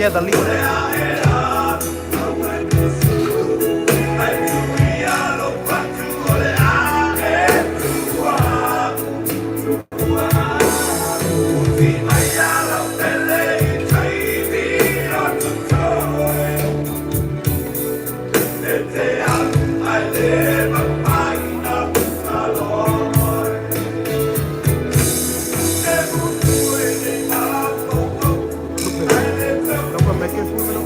a the lead. Don't put make it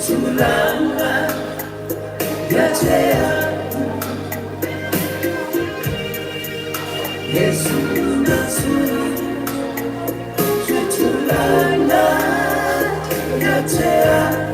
tulanga yatea Yesu nazuri tulanga yatea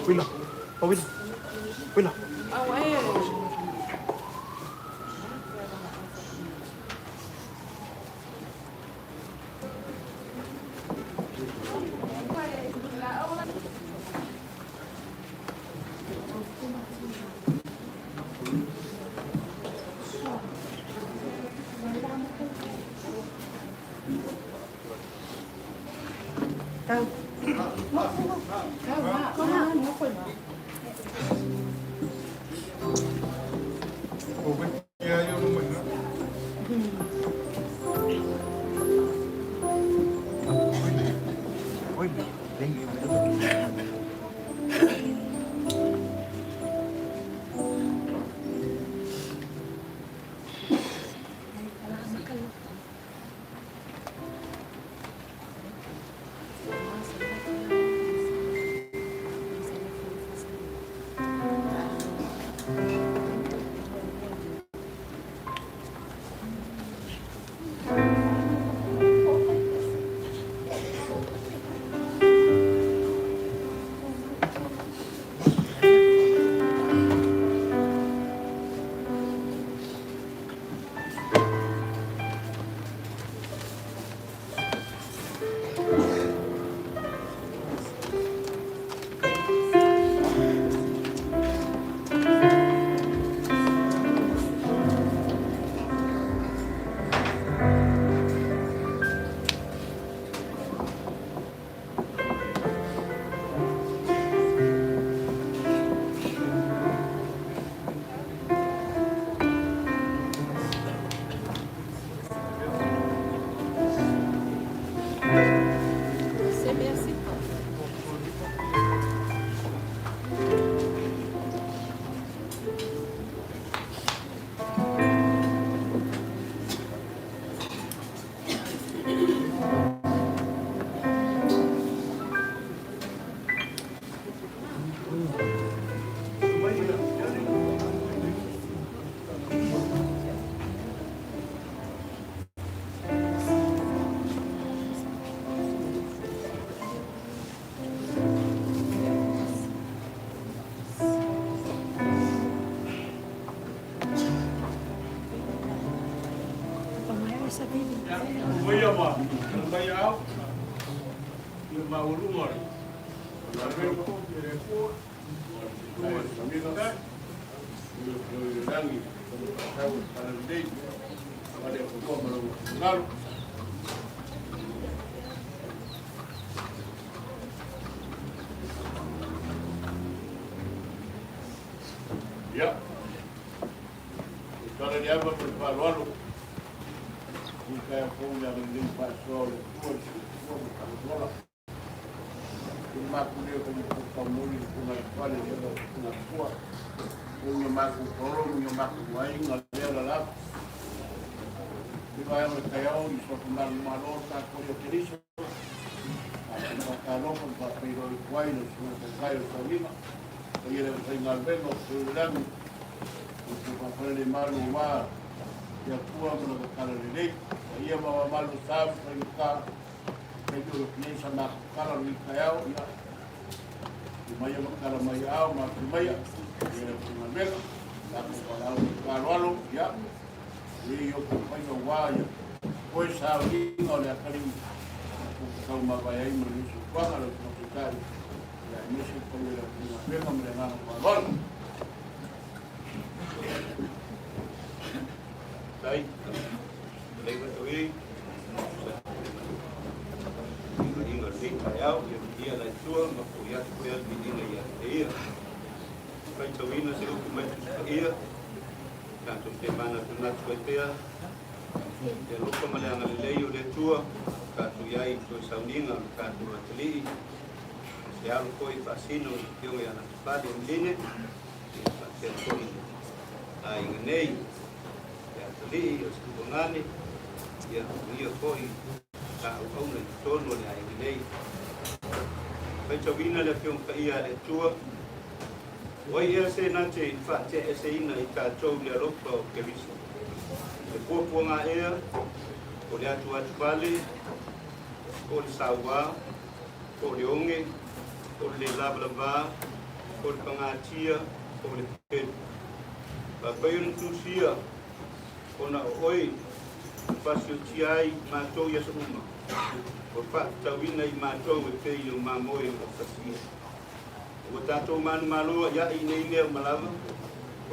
Wait lang. Oh, wait lang. Wait lang. Voy a más, vaya out, y el maulumor. La verbo de después, también está, y lo dan y para el día, para el fútbol, ya. Para el agua por Palo nunca fue una vendida para solo, un maculeo como un famulho, uma história de uma rua, um maco coro, um maco guai, uma bela lá. E vai ao caião e só tomar uma nota com o querido. A calor com papel e guai, no caio salina. E ele vem ao belo, o grande, o papel de malo lá. E a tua mão da cara de leite, aí a mamãe malo sabe, para ficar, feito o que nem chama cara de caião, e maya makala maya au maya era uma vela lá com o cavalo já e eu acompanho o guaia pois sabe olha aquele o uma vai aí no isso quando ela não ficar e aí se como era uma vela me lá no cavalo sai leva tu aí inga sim caiau e dia da tua ma poia poia menina ia vai tawina se o mais ia tanto semana tu na tua e lo como le anga leio de tua ka tu ia tu sauninga ka tu atli se algo foi fascino que eu ia na pade menina e se foi ai nei e atli os bongani e ia foi ka o le tono le ai nei vai tawina le fium ka ia le tua oi ia se na te fa te se ina i ka tau le ropa ke visi le popo nga ea o le atu atu pale o le sawa o le onge o le lablava o le pangatia o le pedu pa payon tusia o na oi pasio tiai matou ia sa uma o fa tawina i matou e pei o mamoe o fasia o tatou manu malo ia i nei leo malava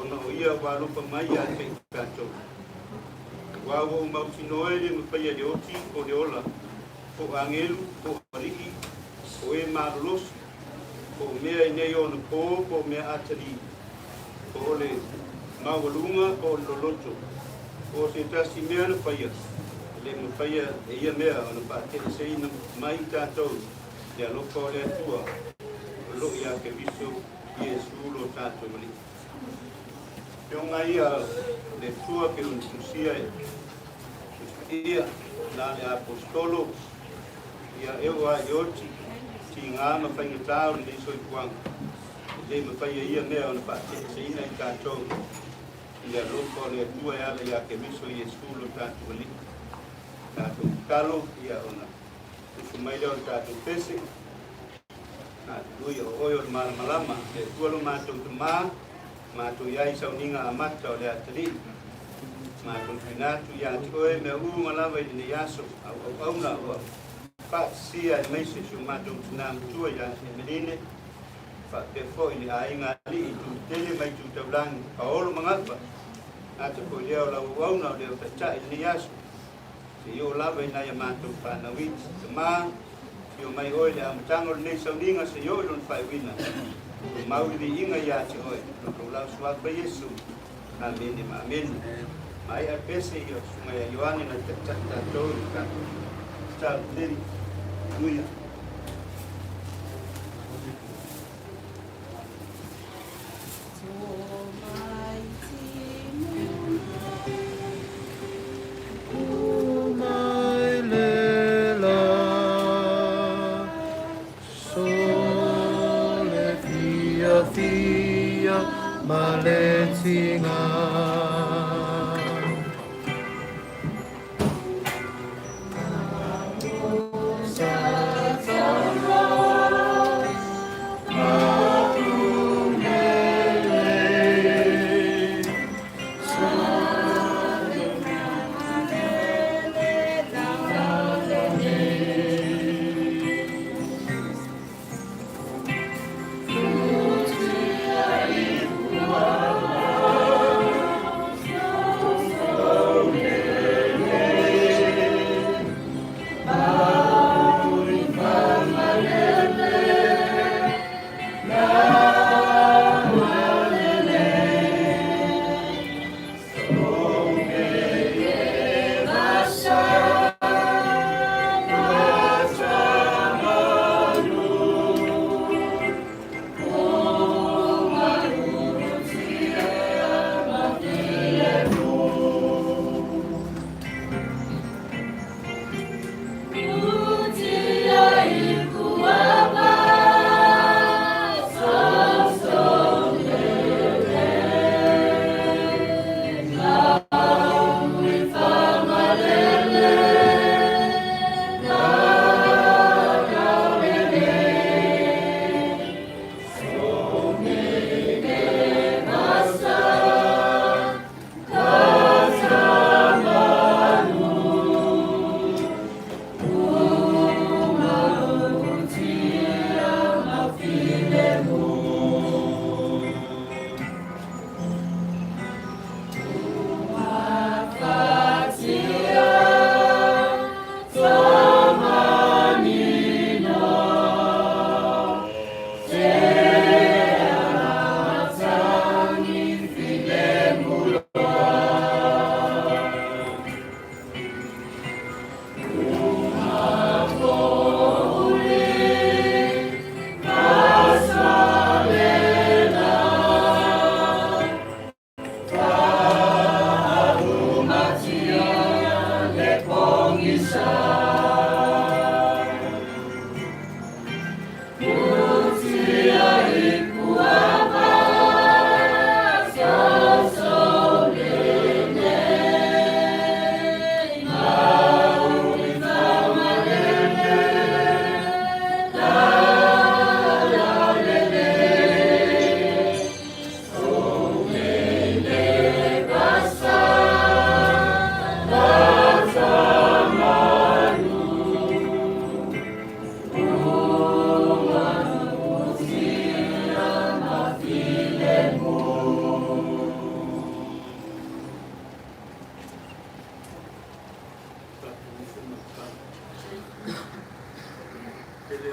o na o ia walu pa mai ia te tatou wawo mautinoe le mapaya le oti o le ola o angelu o mariki o e malulos o mea i nei o na po o mea atari o le mawalunga o loloto o se tasi mea na paya le mapaya e ia mea o na pate se ina mai tatou le alopa o le atua o lo ia ke viso Yesu lo tatou mali e o ngai a le tua ke untusia ia na le apostolo ia ewa ioti ti ngā mawhainga tāu ni soi kuanga le mawhaia ia mea o na pate se ina i tatou ia loko le tua e ala ia ke viso Yesu lo tatou mali tatou kalo ia ona ufumaile o tatou pese Tuyo oyo malama le tualo matou tama matou iai sauninga amata o le atali matou pinatu ia oe me malama i le yaso au na o pa sia i meise su matou tana tua ia meline fa te foi ni ainga ali tu tele mai tu taulang paolo mangapa ata ko leo la au na le ta i le yaso se yo lava ina ia matou pa na wit tama yo mai oi le amtango nei sauninga se yo lon fai wina mau di inga ya te oi ko la swa ba Yesu amen amen mai a pese yo sunga ya Yohane na tata to ka ta deri uia Maletinga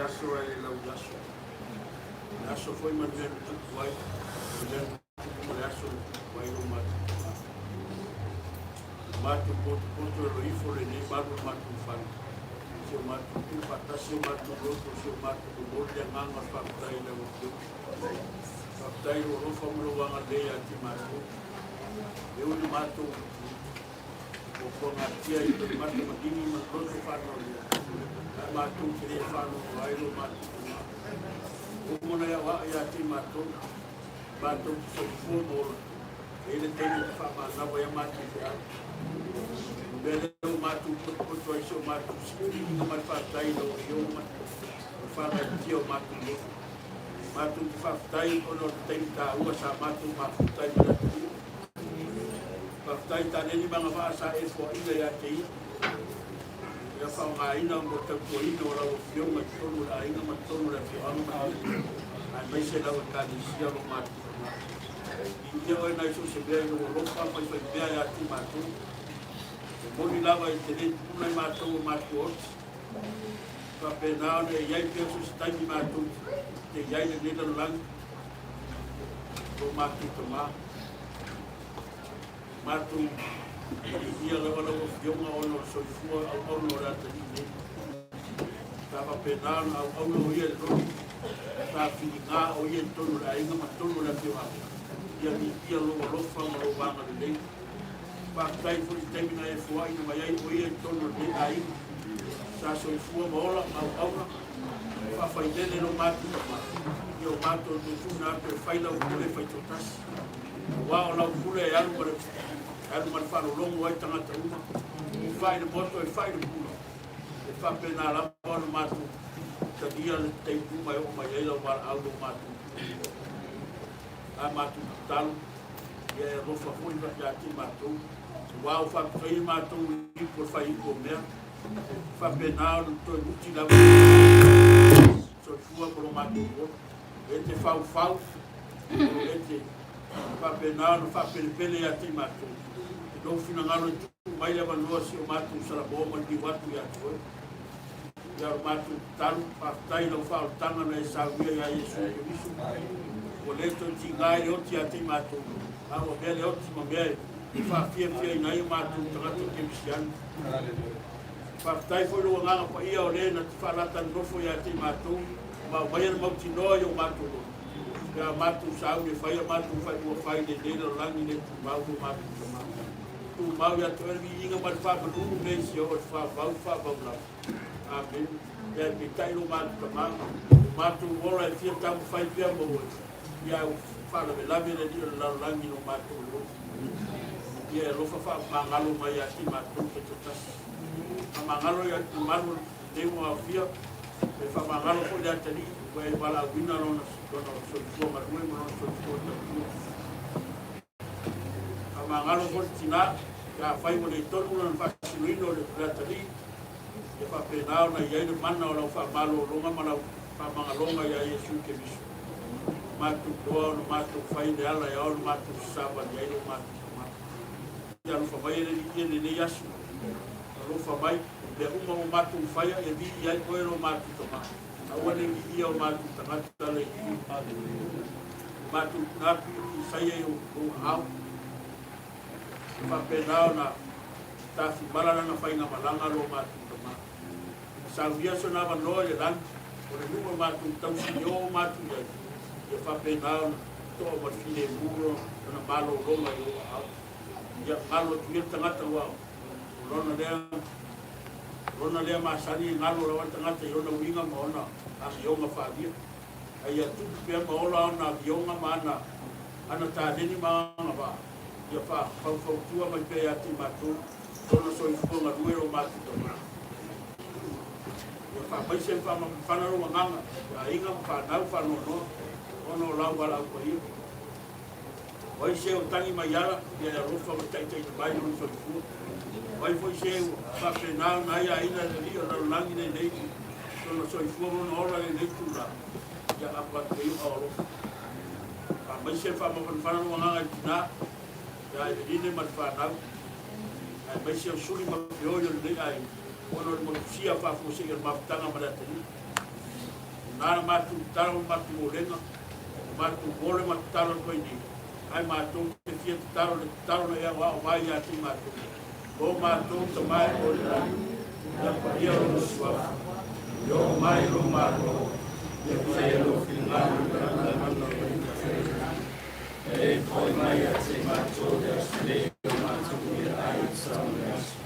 aso ai lau aso. Aso foi ma le tuku ai. Le tuku le aso wai lo matu. Matu poto lo ifo le nei maru matu whanu. Se o matu tu patasi o matu roto, se o matu ko mole nganga whakutai le o teo. Whakutai o rofa muro wanga lea ti matu. E uni matu o konga tia i te matu madini ma roto whanu lea. Matu kire whanu o airo matu. O mona ia wa ia ti matu. Matu ki so fuo moro. Ele teni te whama nawa ia matu whea. Bele o matu poto ai so matu sikuri nga mai whatai no i o matu. O whanga tia o matu no. Matu ki whaftai ono te teini tā ua sa matu ma whaftai mera tui. Whaftai tā neni mga whaasa e fua ina ia te i. Ia whao ngā ina mo tau kua ina o rau whio ma tonu la inga ma tonu la whio anu matu. Ai mai se lau tāni sia lo matu. I ia oi nai so se bea i o lopa mai whai bea ia ti matu. Moni lava i te rei punai mātou o mātou oti. Ka pēnao ne iai pēo so se taimi mātou te iai ne nena langi. O mātou to mā. Mātou i ia lawa lawa whionga ono soifua au ono rata ni ne. Ka pēnao na au ono o ia le rohi. Ka whini ngā o ia tonu la inga ma tonu la te wā. Ia ni ia loa lofa ma lo wanga le nei. Whakai furi temina e fua ina mai ai o ia tono ne ai. Sa so i fua maola au aura. Whawhai lele no mātu ta mātu. Ia o mātu o te tūna atu e whaila o kule whai totasi. Wā o lau kule e alu mara wharo longo ai tangata uma. I whaina moto e whaina kula. E whapena lapa o mātu. Ta dia le te kuma e o mai eila o mara au no mātu. A mātu talu. Ia e rofa hui wa ti mātu. Wau whakawhai mātou i por whai i por mea. Whapenao no toi uti lawa. So fua por mātou o. E te whau. E te whapenao no whapelepele a ti mātou. E no whina ngaro i tuku mai lawa noa si o mātou saraboma ni watu i atu. Ia o mātou talu, whaktai lau whao tanga na e sauia ia Jesu e Risu. O leto ti ngai oti a ti mātou. Awa mele oti ma mea i whawhia i nai mātou tangata ke misianu. Whaktai foi roa nganga pa ia o lena ti whalata nofo i a ti mātou. Ma mai ana mauti noa i o mātou. Pea mātou sau e whaia mātou whai ua whai ne nena langi ne tu mau o mātou ta mau. Tu mau i atu erwi inga mani whapanunu me si o whawau lau. Amen. Ia me tairo mātou ta mau. Mātou ora e fia tamu whai pia mo oi. Ia whala me lame ne ni o langi no mātou lo. Ia rofa wha mangalo mai ati mātou ke totasi. A mangalo ia tu maru nemo a fia. E wha mangalo ko le atari. Koe e wala wina rona soifua marue mo rona soifua tatua. A mangalo ko tina. Ka whai mo le tonu rona whasiluino le atari. E wha penao na iai le mana o lau wha malo ronga ma lau wha mangalonga ia Jesu ke miso. Mātou doa no mātou whai le ala e ao no mātou saba ni aile mātou. Ia rufa mai e ne yasu. Rufa mai, le uma o mātou whaia e vi i ai koe ro mātou tama. Awane ki ia o mātou tangata le i mātou ngāpi i saia i o hau. Whapenao na tāwhi marana whainga malanga ro mātou tama. Sauia so nā wanoa e langi. O le numa mātou tausi i o mātou iai. Ia whapenao na toa marfine muro na malo ronga i o hau. Ia ngalo tuia tangata wao. Rona lea masani ngalo rawa tangata i rona uinga maona a hionga whadia. Ai a tuku pia maola ana hionga maana ana tāneni maanga wā. Ia whautua mai pia ati mātou. Rona soifua ruero mātou tama. Ia whamaise whanaro nganga. Ia inga whanau whanono. Ono lau wala au paia. Oi se o tangi mai ara, ia rofa o tai mai no soifua. Oi foi se o whapenao na ia ina le rio na langi nei nei. Sono soifua no ora nei nei tūra. Ia apa te i o rofa. Mai se whanau nganga i tina. Ia e rine mat whanau. Mai se o suri ma peoio nei ai. Ono mo sia whafose i mafutanga maratani. Nara matu taro matu olenga, matu ole matu taro koe ni. Ai matu te fia taro na ia wao vai ati matu. O matu te mai o le rani, ia paia o le suafa. Yo mai lo matu, ia paia lo fingaru na mana o le kafeina. E koi mai ati matu le asile, matu ia ai sa le asu.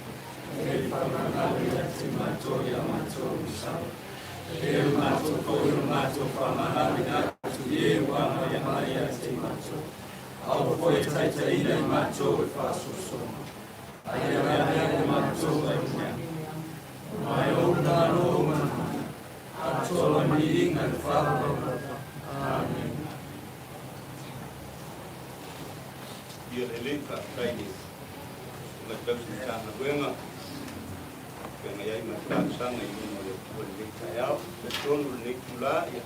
E whamangali ati matu ia matu usau. E mato koi mato whamahari atu e wama ia mai a te mato. Au koe taita ina i mato e whasosoma. Ai a mea e mato e mea. Mai o na roma. Atola mi inga e whaharata. Amen. Ia le leika kaini. Nga tausi tāna wenga. Kaya yai matasanga i mo le le kaya le tonu le kula ya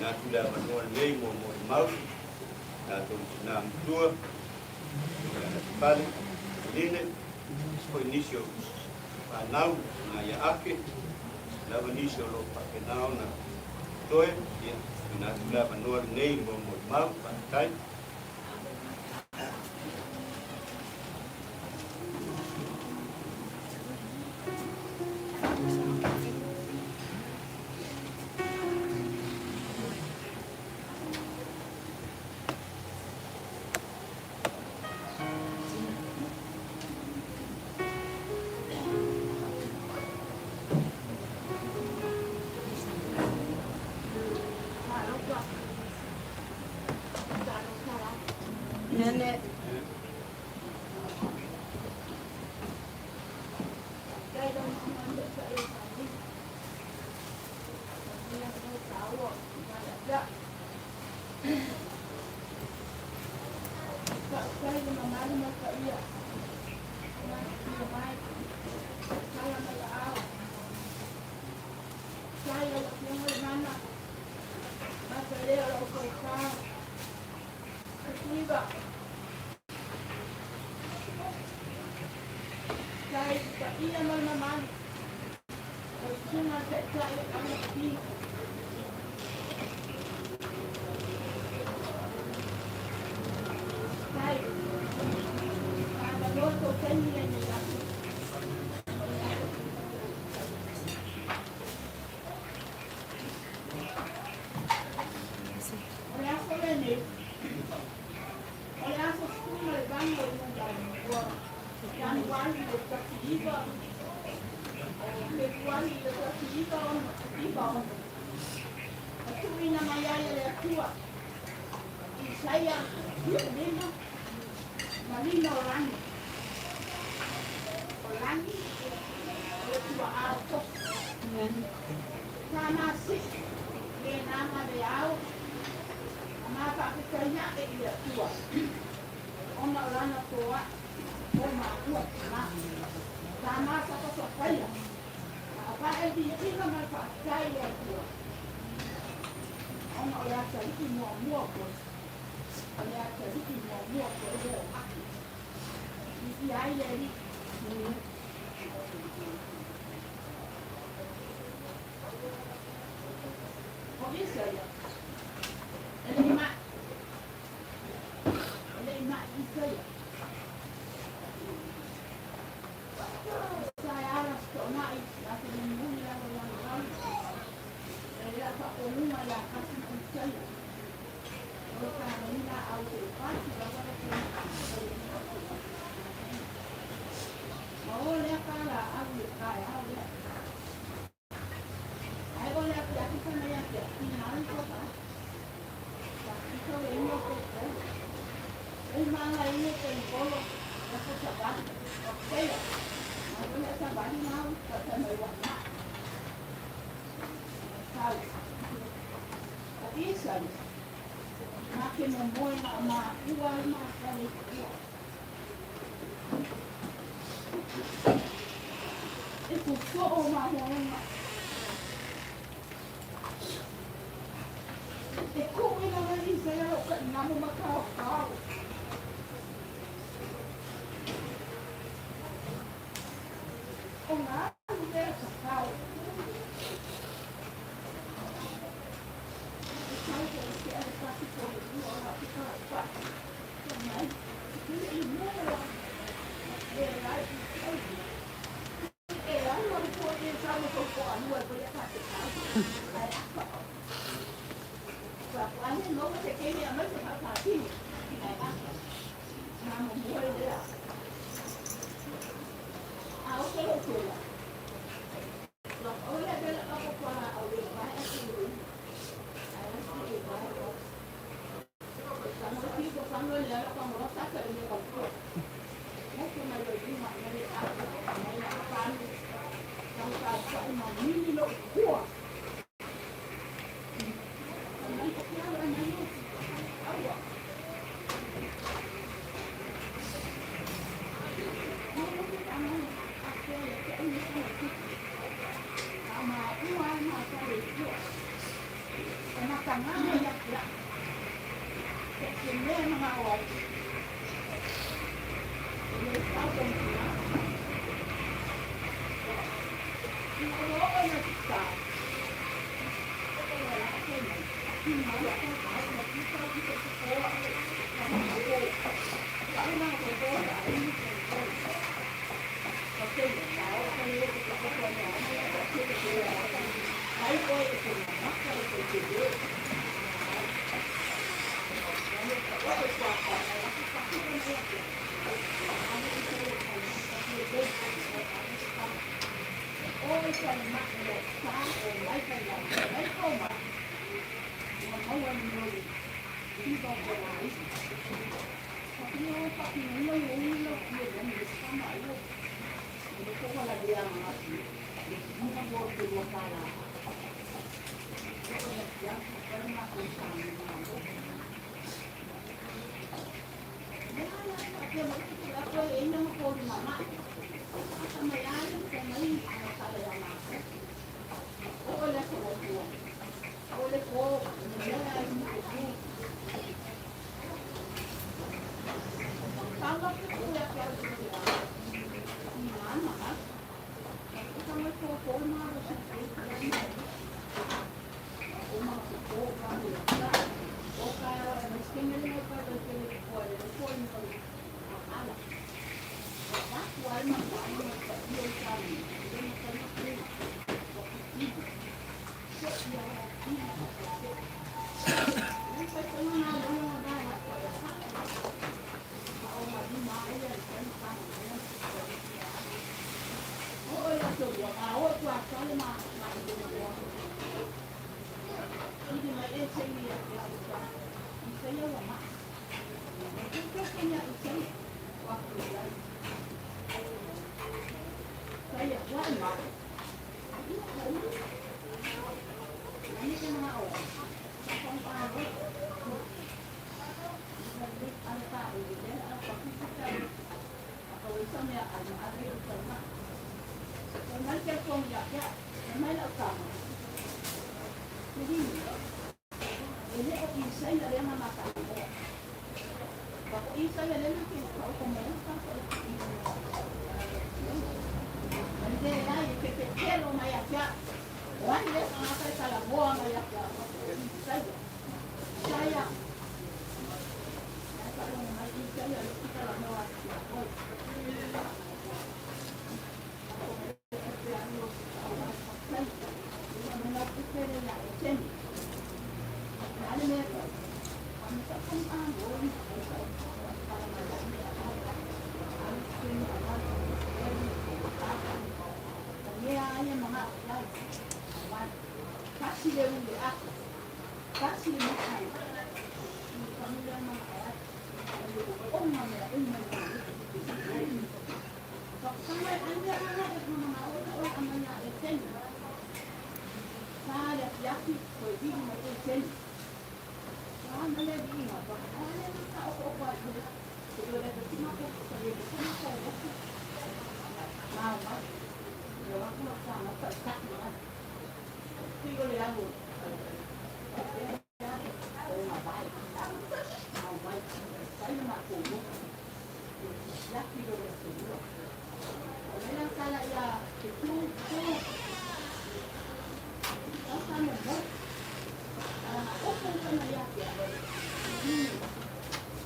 na tula manual nei mo mau na tonu na mtua na pale line ko inicio panau na ya ake la inicio lo pakenao na toe ya na tula manual nei mo mau pakai Nene.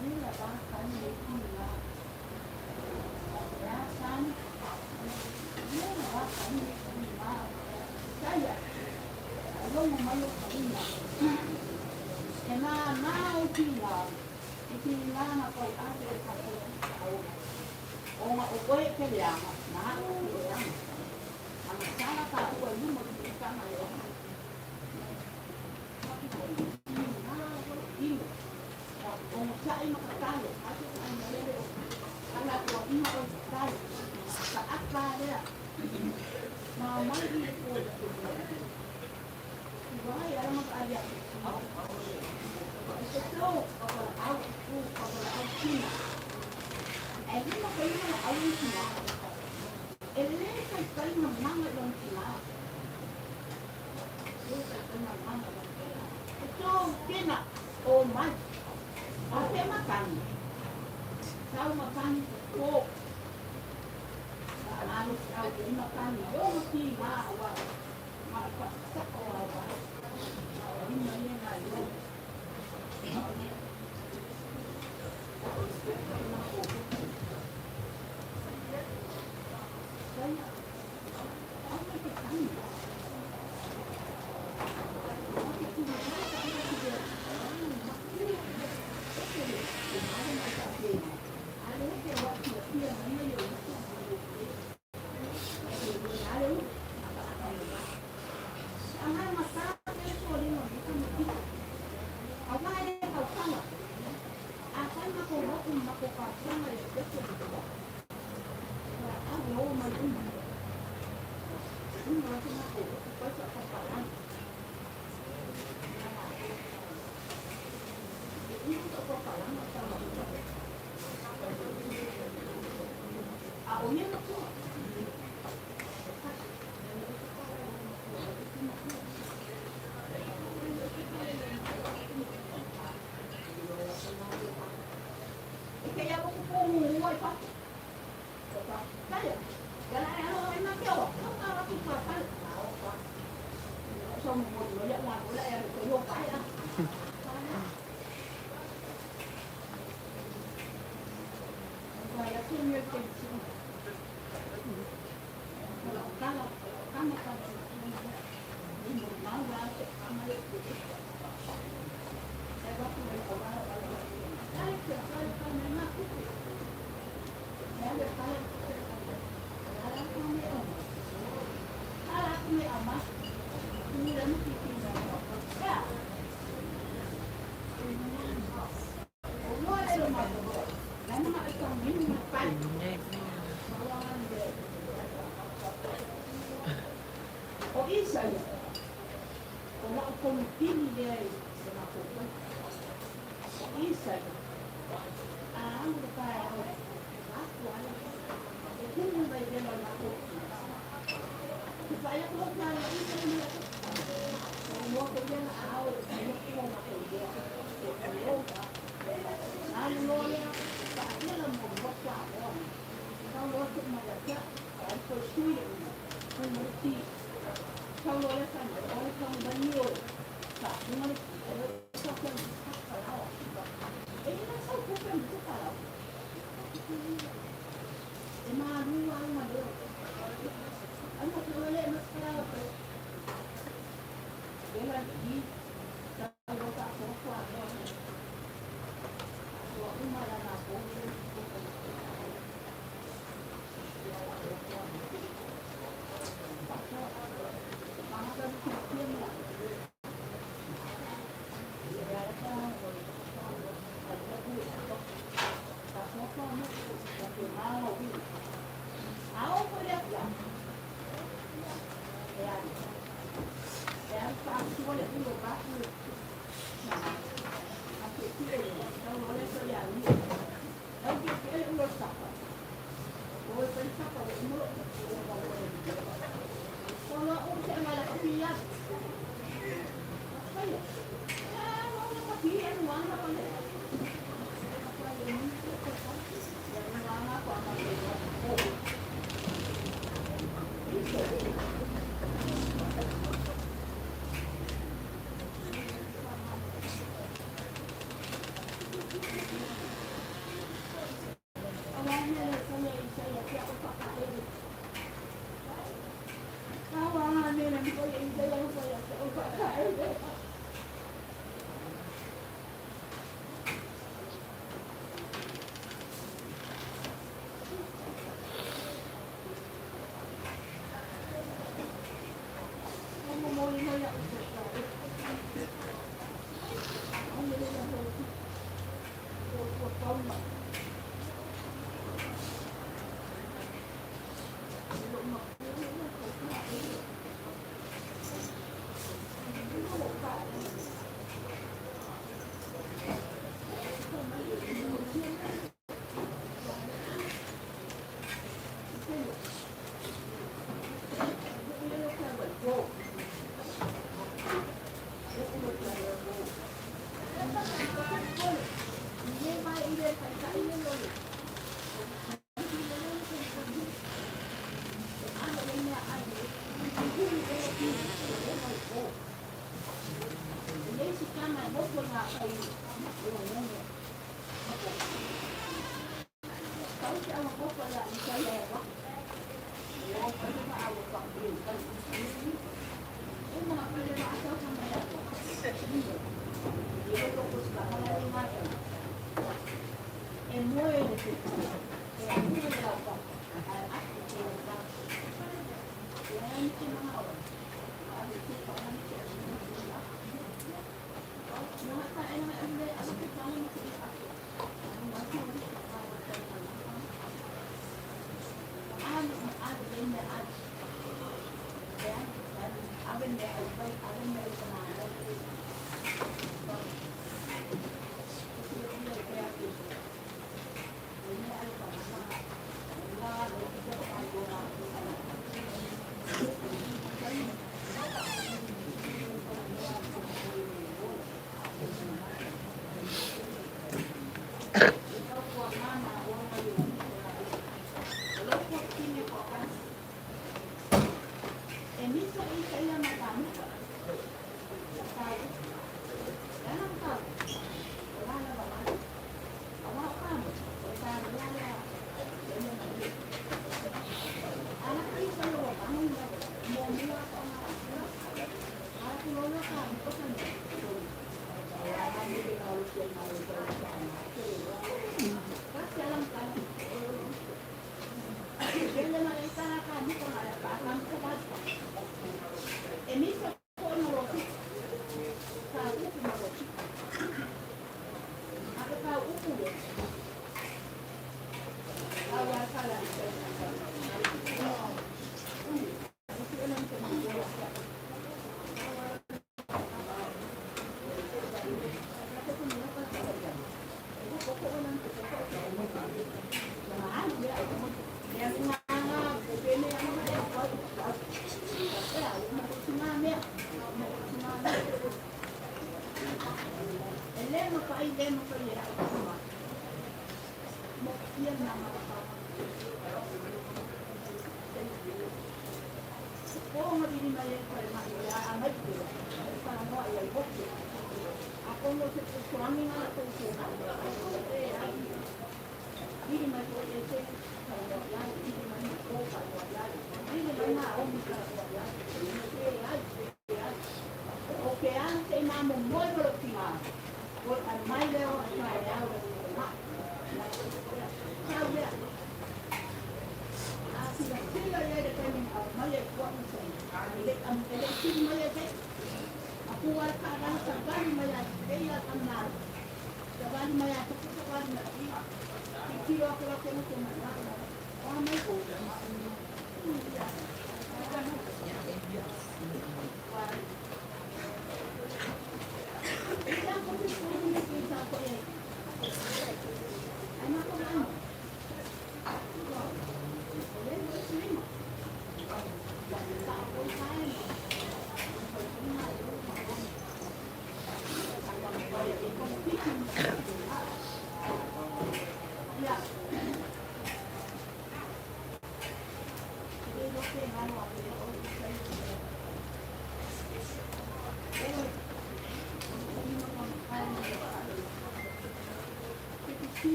Ini lah, Pak. Kami Sana ko ate sa ko. O maukoy ke liang na liang. Ang sana ka ko ni mo di ka na yo. O sa ay makatalo, ato ang nalero. Ala ko imo ko talo. Sa atba dia. Mama ni ko. Why alam mo kaya? Ito, out China. Eh, hindi mo kayo na awin sila. Eh, lekay kayo ng mga lang sila. Lekay kayo ng mga lang sila. Ito, China. Oh, man. Ate makan. Sao makan ko. Ano sao din makan. Yung China. Makasak ko. Hindi mo yan na yun.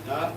La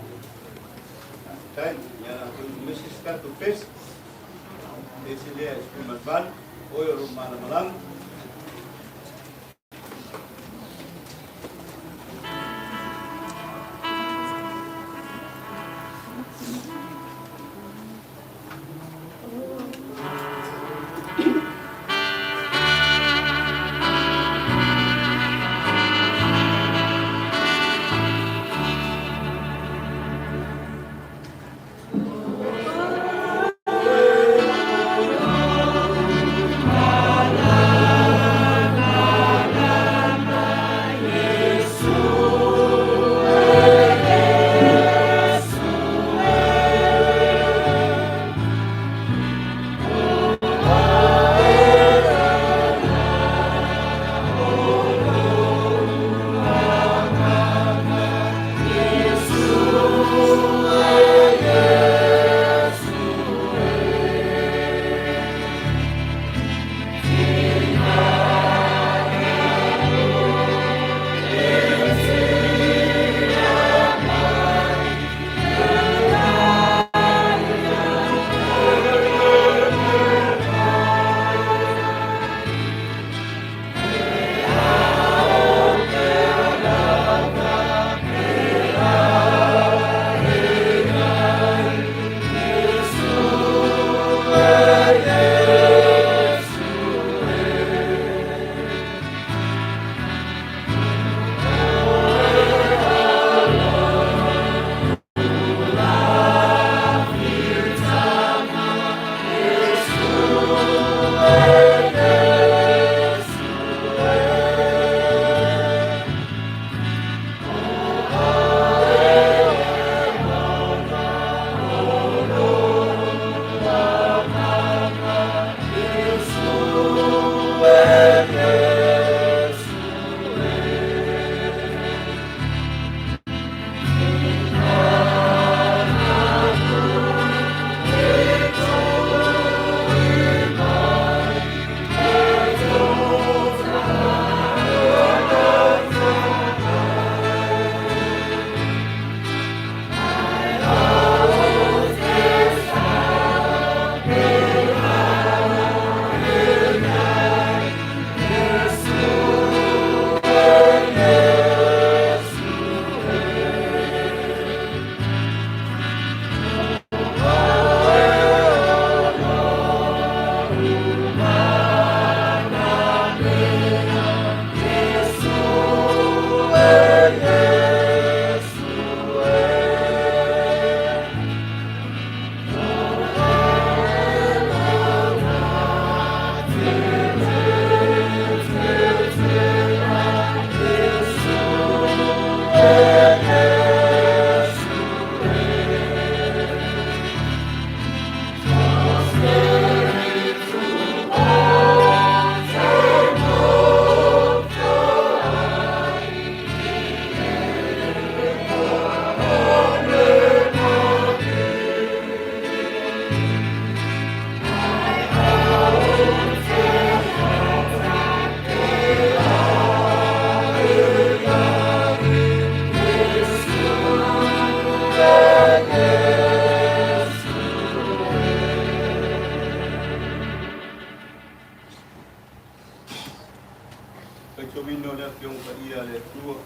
Kai tawino le fiong ka ia le tua.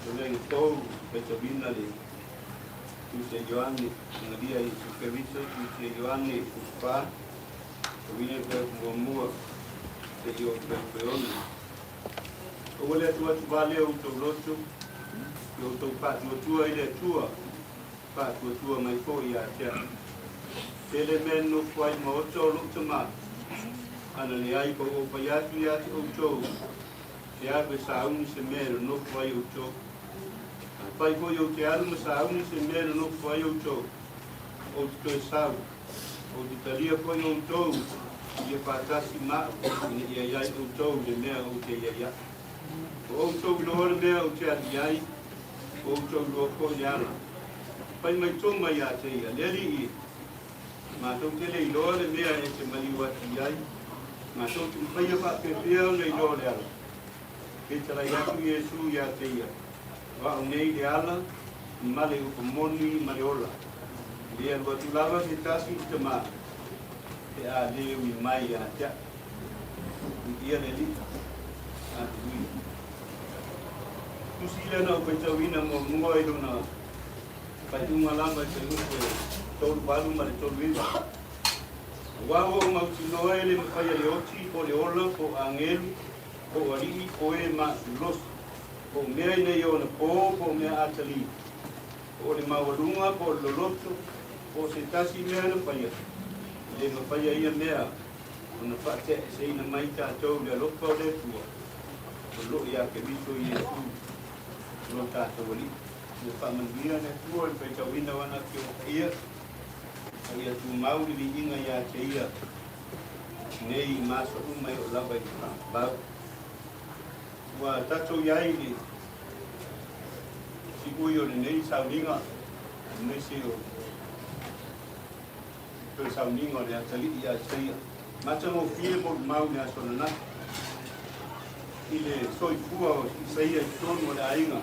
Toleng tau kai tawina le tu se Yohane ngadia i su kevito tu se Yohane uspa. Tawina ka mua te yo peona. O le tua tu vale o to lotu. Yo to pa tua ile tua. Pa tua mai ko ia tia. Tele men no kwai mo to lu tama. Ana le ai ko o paiatu ia te o tau. Te awe sauni se mero no kwai o tau. Pai ko yo te alu sauni se mero no kwai o tau. O te toi sau. O te taria ko o tau. Ia patasi ma ina ia iai o tau le mea o te ia ia. O tau loa le mea o te ati iai. O tau loa ko le ana. Pai mai tonga ia te ia. Leli i. Ma tau tele i loa le mea e te maliwati iai. Ma so tu pai pa pe peo le lo le ala. Ke tala ia tu Yesu ia te ia. Wa nei le ala, male o moni male ola. Ia lo tu lava te tasi te ma. Te a le wi mai ia tia. Ia le li. A tu. Tu si le no pe tawina mo mo e do na. Pa tu malamba te lu pe tolu balu male tolu ina. Wawo mautino ele mafaya le oti o le ola o angelu o ali o e ma los o mea nei o na po mea atali o le mawalunga po lo loto o se tasi mea na faya le mafaya ia mea o na fate se ina mai tātou le lopo le tua o lo ia ke bito i e tu lo tātou ali le whamangia ne tua le peitawina wana ki o ia ia tu mauri li inga ia te ia nei maso umai o lava i bau wa tato iai li si ui o nei sauninga nei si o to sauninga le atali ia te ia mata mo fie mo mau ne asona na i le soi fua o saia i tonu o le ainga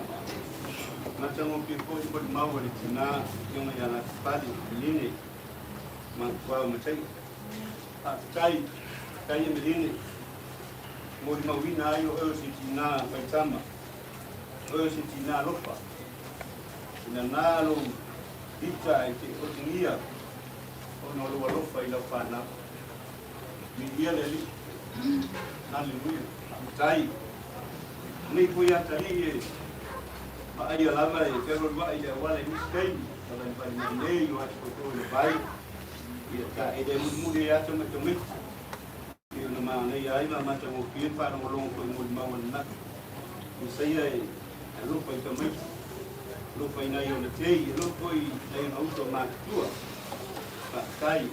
mata mo fie ko i mo mau o le tina i onga ia na pali line ma kwa matai a tai e meline mo di mawina ai o si tina paitama o si tina lopa ina nalo ita e te otingia o no lo lopa i la pana mi dia le li haleluya tai nei ko ya tali e ma ai lava e pero va i le wala ni skai para nei o acho ko le bai ka e de mude ya to me e no ma nei ai ma mata mo pie para mo longo ko mo ma na o sei ai lo pai to me lo pai na yo le tei lo pai ai no auto ma tua ka tai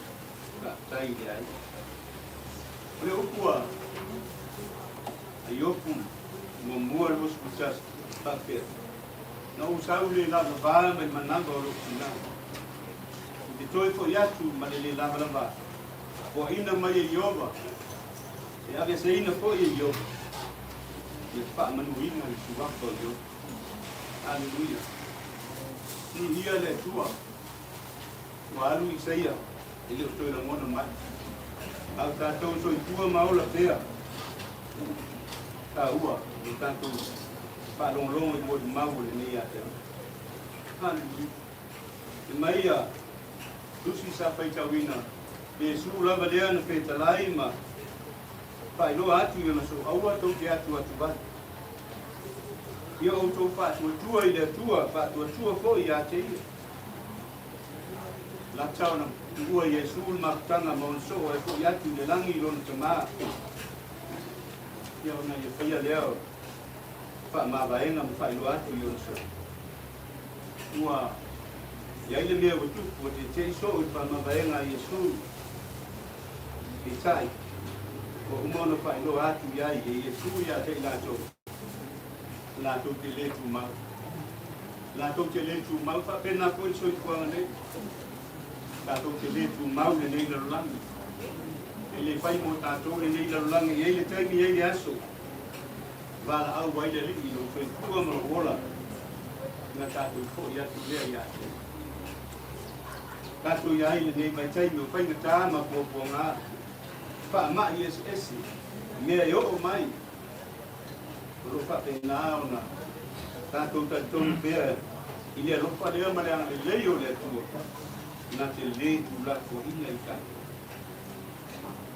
de ai le okua ai okum mo mo lo escuchas pa pe no usau le la va me manando lo sina te toi fo yatu malele lava lava o ina mai e yova e ave se ina fo e yova e fa manuina i suwa fo yo aleluia ni ia le tua o alu i seia e le toi la mona mai au tātou so i tua maola pea tā ua e tātou whalonglongo i mori mau le nei a te aleluia e mai a Lusi sa pai tawina e su lava lea na petalai ma pai lo atu i na so aua tau te atu ba ia o tau tua i le tua tua fo i a te ia la tau na ua Yesu makutanga ma so e fo i atu le langi lona tama ia ona ia whaia lea whaamāwaenga ma whailu atu i onso. Ua, iai le mea watupu o te te iso i whaamāwaenga i Iesu i tai. Ko umona whailu atu iai e Iesu ia te ilato. Lato te letu mau. Lato te letu mau whapena koe iso i kuanga nei. Lato te letu mau le nei larulangi. E le whai mo tātou le nei larulangi i le taimi i le aso. Wala au waile li i lo koe kua mara wola. Nga tātou ko i atu lea i ate. Tātou i aile nei mai taimi o whai ngata ma kua ngā. Wha mai esi. Mea i o mai. Ro whapena ona. Tātou tātou pēr. I lea ropa lea ma lea le leo lea tua. Nā te le tu lako ina i tātou.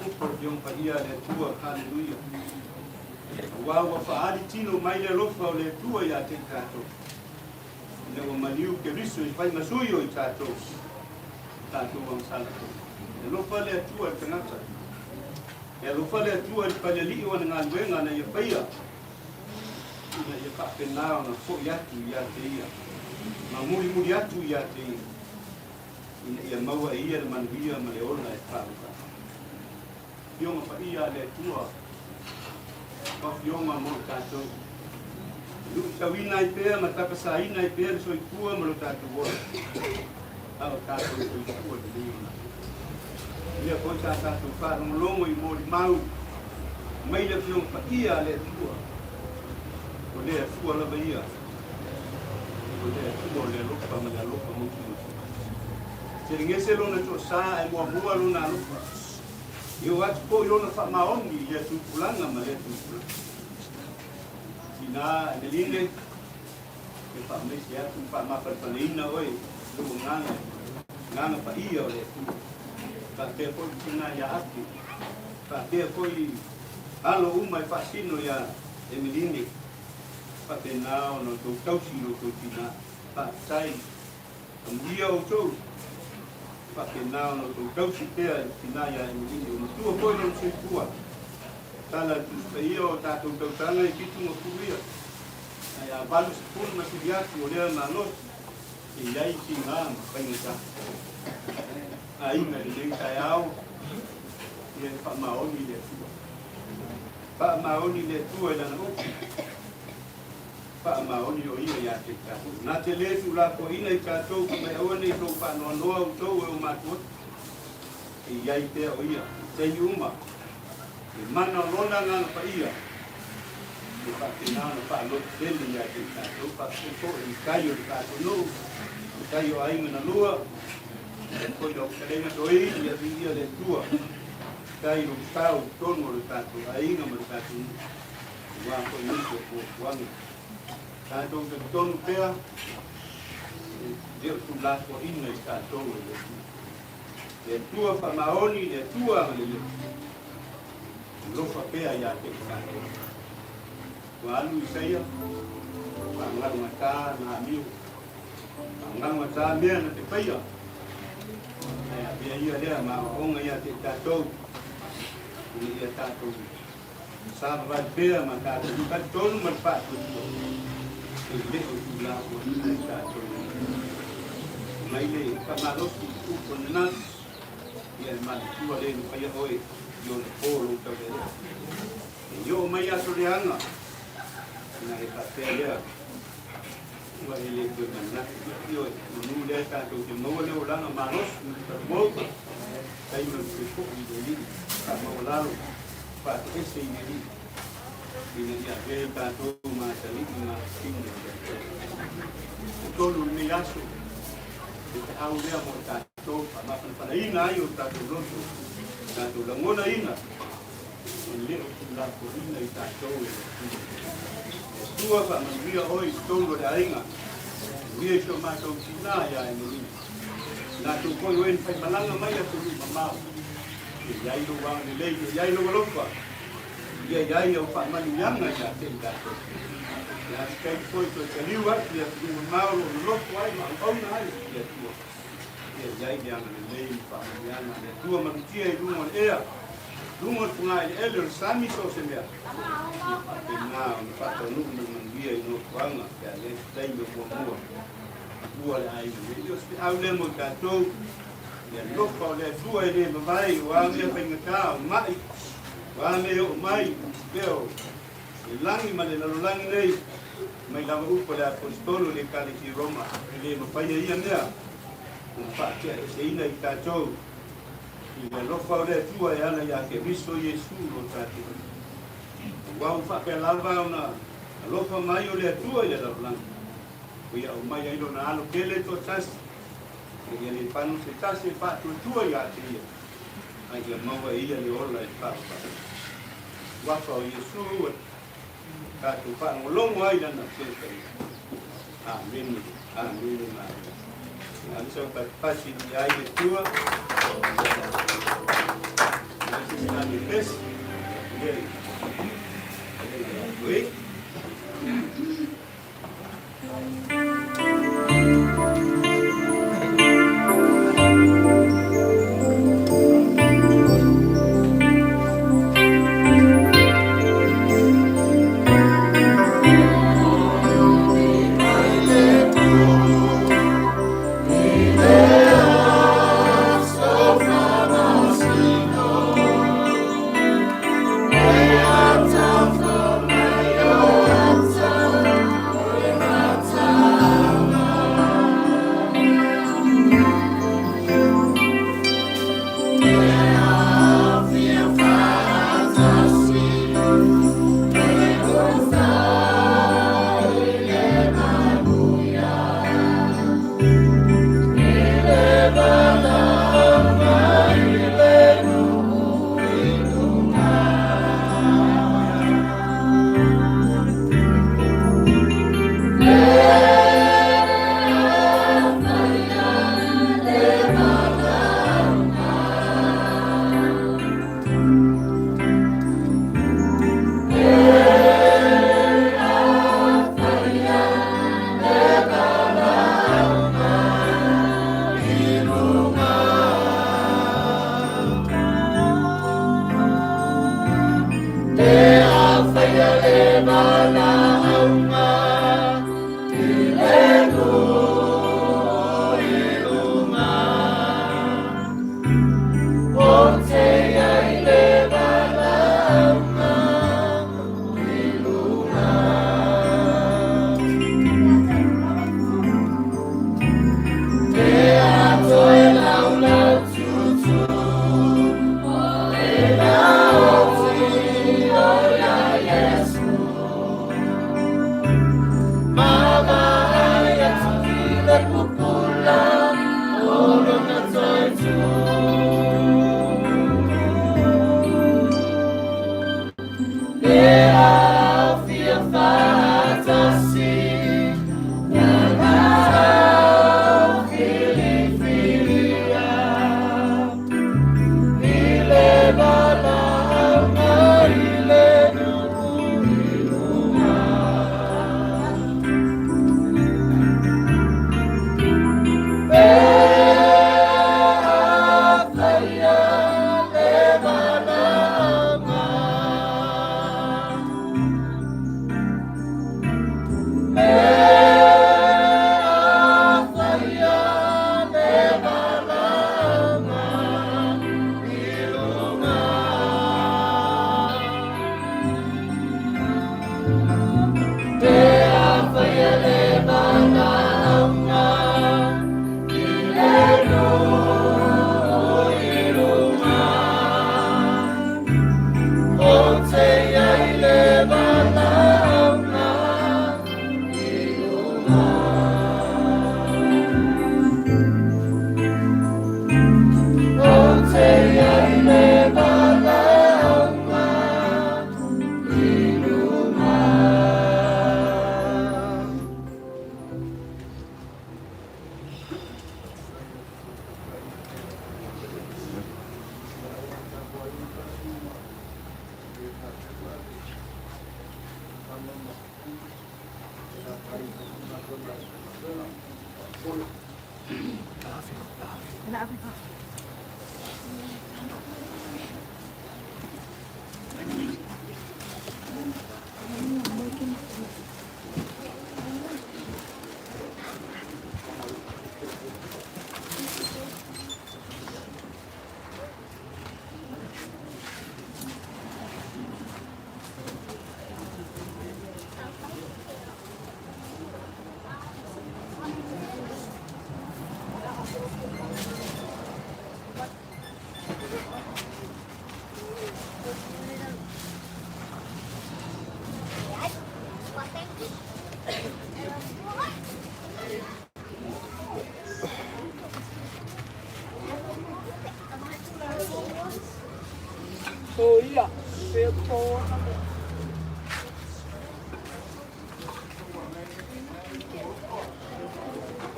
Upo diong pa ia le tua, hallelujah. Wawa whaari tino mai le rofa o le tua ia te tātou. Lewa maniu ke riso i whai masuio i tātou. Tātou wang salato. Le rofa le tua i tangata. Le rofa le tua i paleli o ngā luenga na ia whaia. Ina ia whapenao na fo i atu ia te ia. Ma muri atu ia te ia. Ina ia maua ia le manuia ma le ona e whauka. Fionga pa ia le tua. Pa fionga mo tātou. Lu tawina i pēr, ma tapasa ina i pēr, so i kua mo tātou wora. Awa tātou so i kua te liuna. Ia koi tātou whārongolongo i mōri mau. Mai le fionga pa ia le tua. Ko lea fua lava ia. Ko lea tua le lopa ma le lopa mutu. Te ringese lona to sa e mua lona lopa. Yo atu po ilona wha maoni i atu pulanga ma le atu pulanga. Ina emeline, e wha mesi atu wha mawhapaleina oi, luo nganga pa ia o le atu. Wha kea koi tina ia atu. Wha kea koi alo umai wha sino ia emeline. Wha te nao no tau tausi no tau tina. Wha tai, amia o tau. Whakenao no tau tausi pēr tinaya e mwini o tua koi no se tua. Tala tusta ia o tātou tautanga i pitu no kuria. Ai a balu se punu masiriaki o lea na los. E iai ki ngā mwhaingata. A inga i nei tai au. I e whamaoni le tua. Whamaoni le tua e lana oki. Whamaoni o ia ia te tātou. Nā te letu lako ina i tātou ka mai awane i tau whanoa noa u tau e o mātua. E iai pēr o ia. Te iuma. E mana lona ngana pa ia. E whakenana whanot tele ia te tātou. Whakeko e kai o te tātou no. E kai o ainga na lua. E koi o karenga toi ia ia le tua. Kai o tau tono le tātou. Ainga ma le tātou. Wā koi niko po wangi. Tātou te tonu pēr, deo tu lako ina i tātou e le tua. Le tua whamaoni, le tua ma le le. Lofa pēr ia te tātou. Kua alu i seia, whangaru tā nā miu. Whangaru tā mea na te whaia. Ea pia ia lea ma onga ia te tātou. Uni ia tātou. Sāpa vai pēr ma tātou. Kati tonu ma tātou. E leo tu lako ina i tātou. Mai le whamalosi upo nas. Ia e mani tua le ni whaia oe. I o le pōlo tau le rea. E io mai aso le anga. Ina e tātea lea. Ua e le kua manaki. I oe. Unu lea tātou te maua leo langa maros. Unu mauka. Taima te kopi i le li. Ka maua lalo. Pātu ese i le li. Ina ia vea tātou mā taliki mā tinga. O tolu ni aso. E te au lea mo tātou. Mawhana ina ai o tātou roto. Tātou langona ina. E leo tu lako ina i tātou e. Tua whamanuia oi tolu le ainga. Ria i so mātou tina ia e mawina. Nātou koi oen whai malanga mai atu ni mamau. E iailo wang le lei, e iailo walofa. Ia iai au whamani yanga ia te tātou. Ia skai koi to te liu atu ia tu mauro o loko ai ma auna ai ia tua. Ia iai ianga le lei whamani yanga. Ia tua marutia i lungon ea. Lungon punga i ele o sami so se mea. Ia pake nā o na whata nuku na ia i no kuanga kia le tei me mua ua le ai me o se au le mo tātou ia lofa o le atua i le mawai wa mea paingata o mai wa mea o mai peo i langi ma le lalolangi nei mai lava upo le apostolo le kale ki Roma le mawhaia ia mea whaakia e se ina i tātou i le lofa o le atua e ana ia ke miso Yesu o tātou wau whapea lava o na lofa mai o le atua i le lalolangi o ia o mai ailo na alo kele to tasi e ia le panu se tasi e whaatua ia te ia ai ia maua ia le ola e whaapa wafa o Yesu tātou whaangolongo ai lana kele Amen. Amen. Ang isang pagpasin ni ay le tua ang sinabi bes wait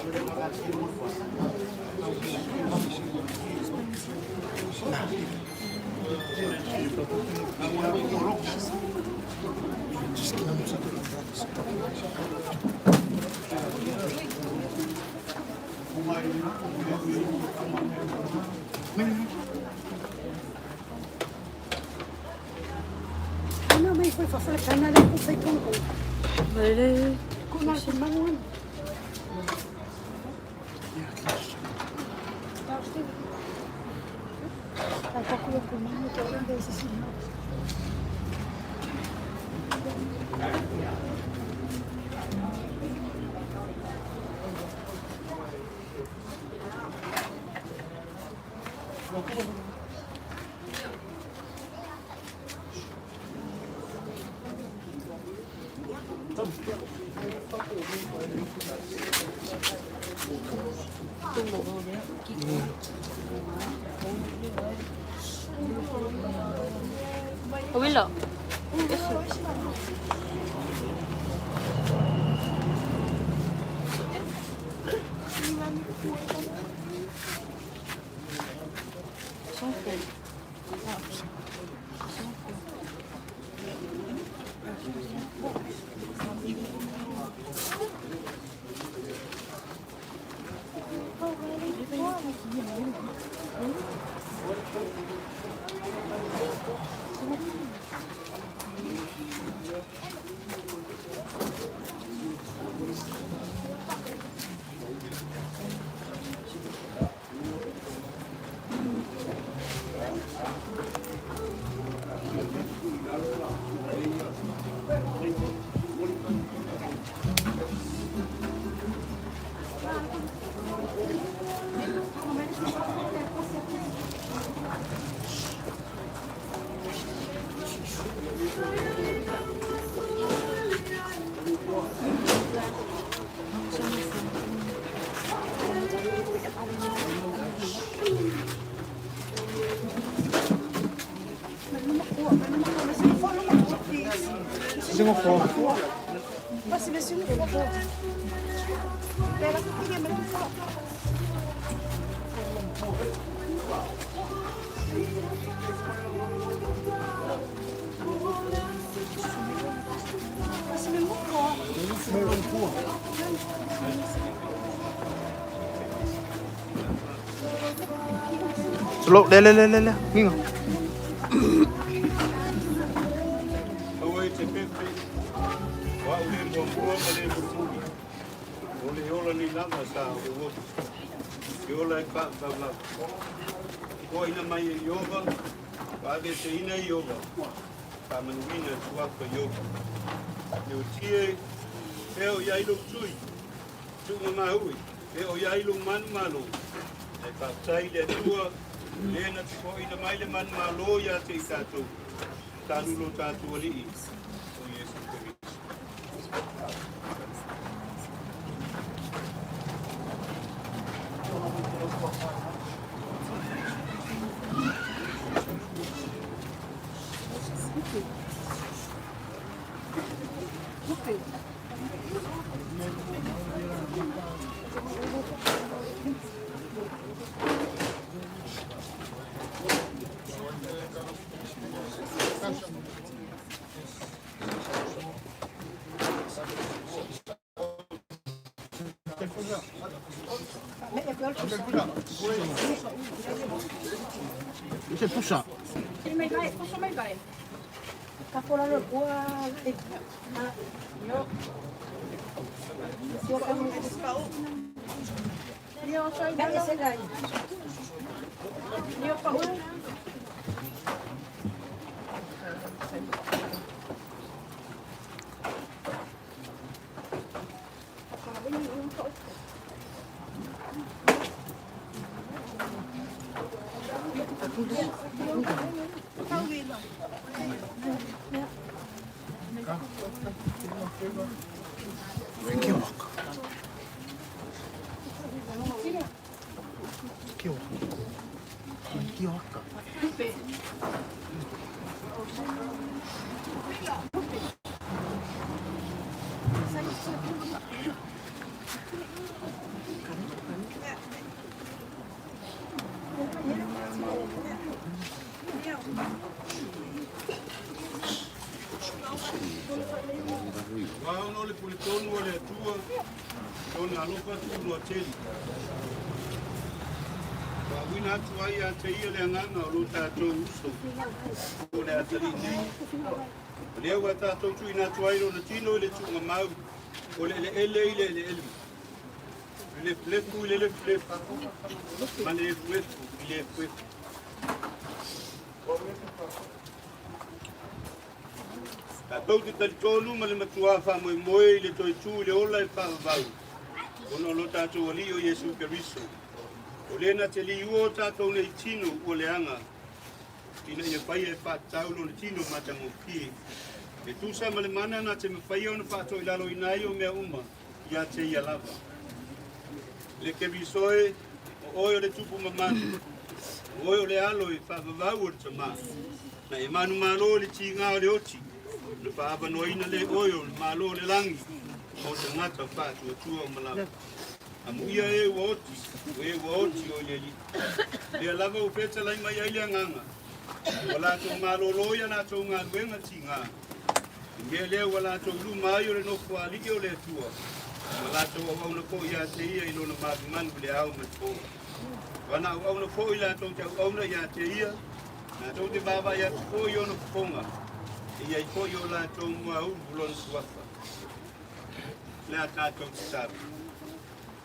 No, may foi fa fala kana lang ko sa itong ko. Vale. Ko na sa mangon. Ako ko ko man ko lang sa sino. Wala. Sino po? Basta na sino ko. Pero hindi man ko. Basta mo ko. Meron po. Slow, le. Ngingo. Awai te pepe, wa ule mbua male mutuli. Ole yola ni lama sa o wotu. Yola e ka la. Ko ina mai e yoga, ka de te ina yoga. Ka manuina tuaka yoga. Neu tie, eo yailo tui. Tunga mahui, eo yailo man malo. E ka tai le tua, lena tiko ina mai le man malo ya te i tātou. Tanulo tātou ali'i. O Yesu Kiristo. Ese pusa. May bay, puso may bay. Kapula ro kuha. Yo. Yo ka mo sa Yo sa dali sa dali. Yo pa ulo. Wao no le pulitonu o le atua, tona alofa tunu a teli. Wawina atu ai a te ia le anganga o lo tātou uso, o le atari nei. Leo wa tātou tui nā tuai ro na tino i le tunga mau, o le ele i le ele. Le flefu i le flefu, ma le fuefu i le fuefu. Tātou te talitonu ma le matua wha moe moe i le toi tū le ola e whaavau. Ono lo tātou ali o Yesu Keriso. O lena te li uo tātou nei tino o le anga. Ina ia whai e whātau lo le tino matango ki. E tūsa ma le mana na te mawhai o na whātou i lalo i nai o mea uma. Ia te ia lava. Le Kerisoe o oi o le tupu mamanu. O oi o le alo i whaavau o le tama. Na e manu malo le ti ngā o le oti. Le whaava noina le oi o le malo le langi. O te ngata whātua tua o malawa. Amuia e uoti, o ieli. Lea lava u peta lai mai aile anganga. Wala tō maloloia la tō ngā luenga ti ngā. Mea lea wala tō lu mai o le nofo aliki o le tua. Wala tō au na ko ia te ia ilo na mavimanu le au me tō. Wana au na ko ila tō te au na ia te ia. Na tō te baba ia te ko i o na kuponga. Ia i ko i o la tō mua u bulon suafa. Lea tātou te sabi.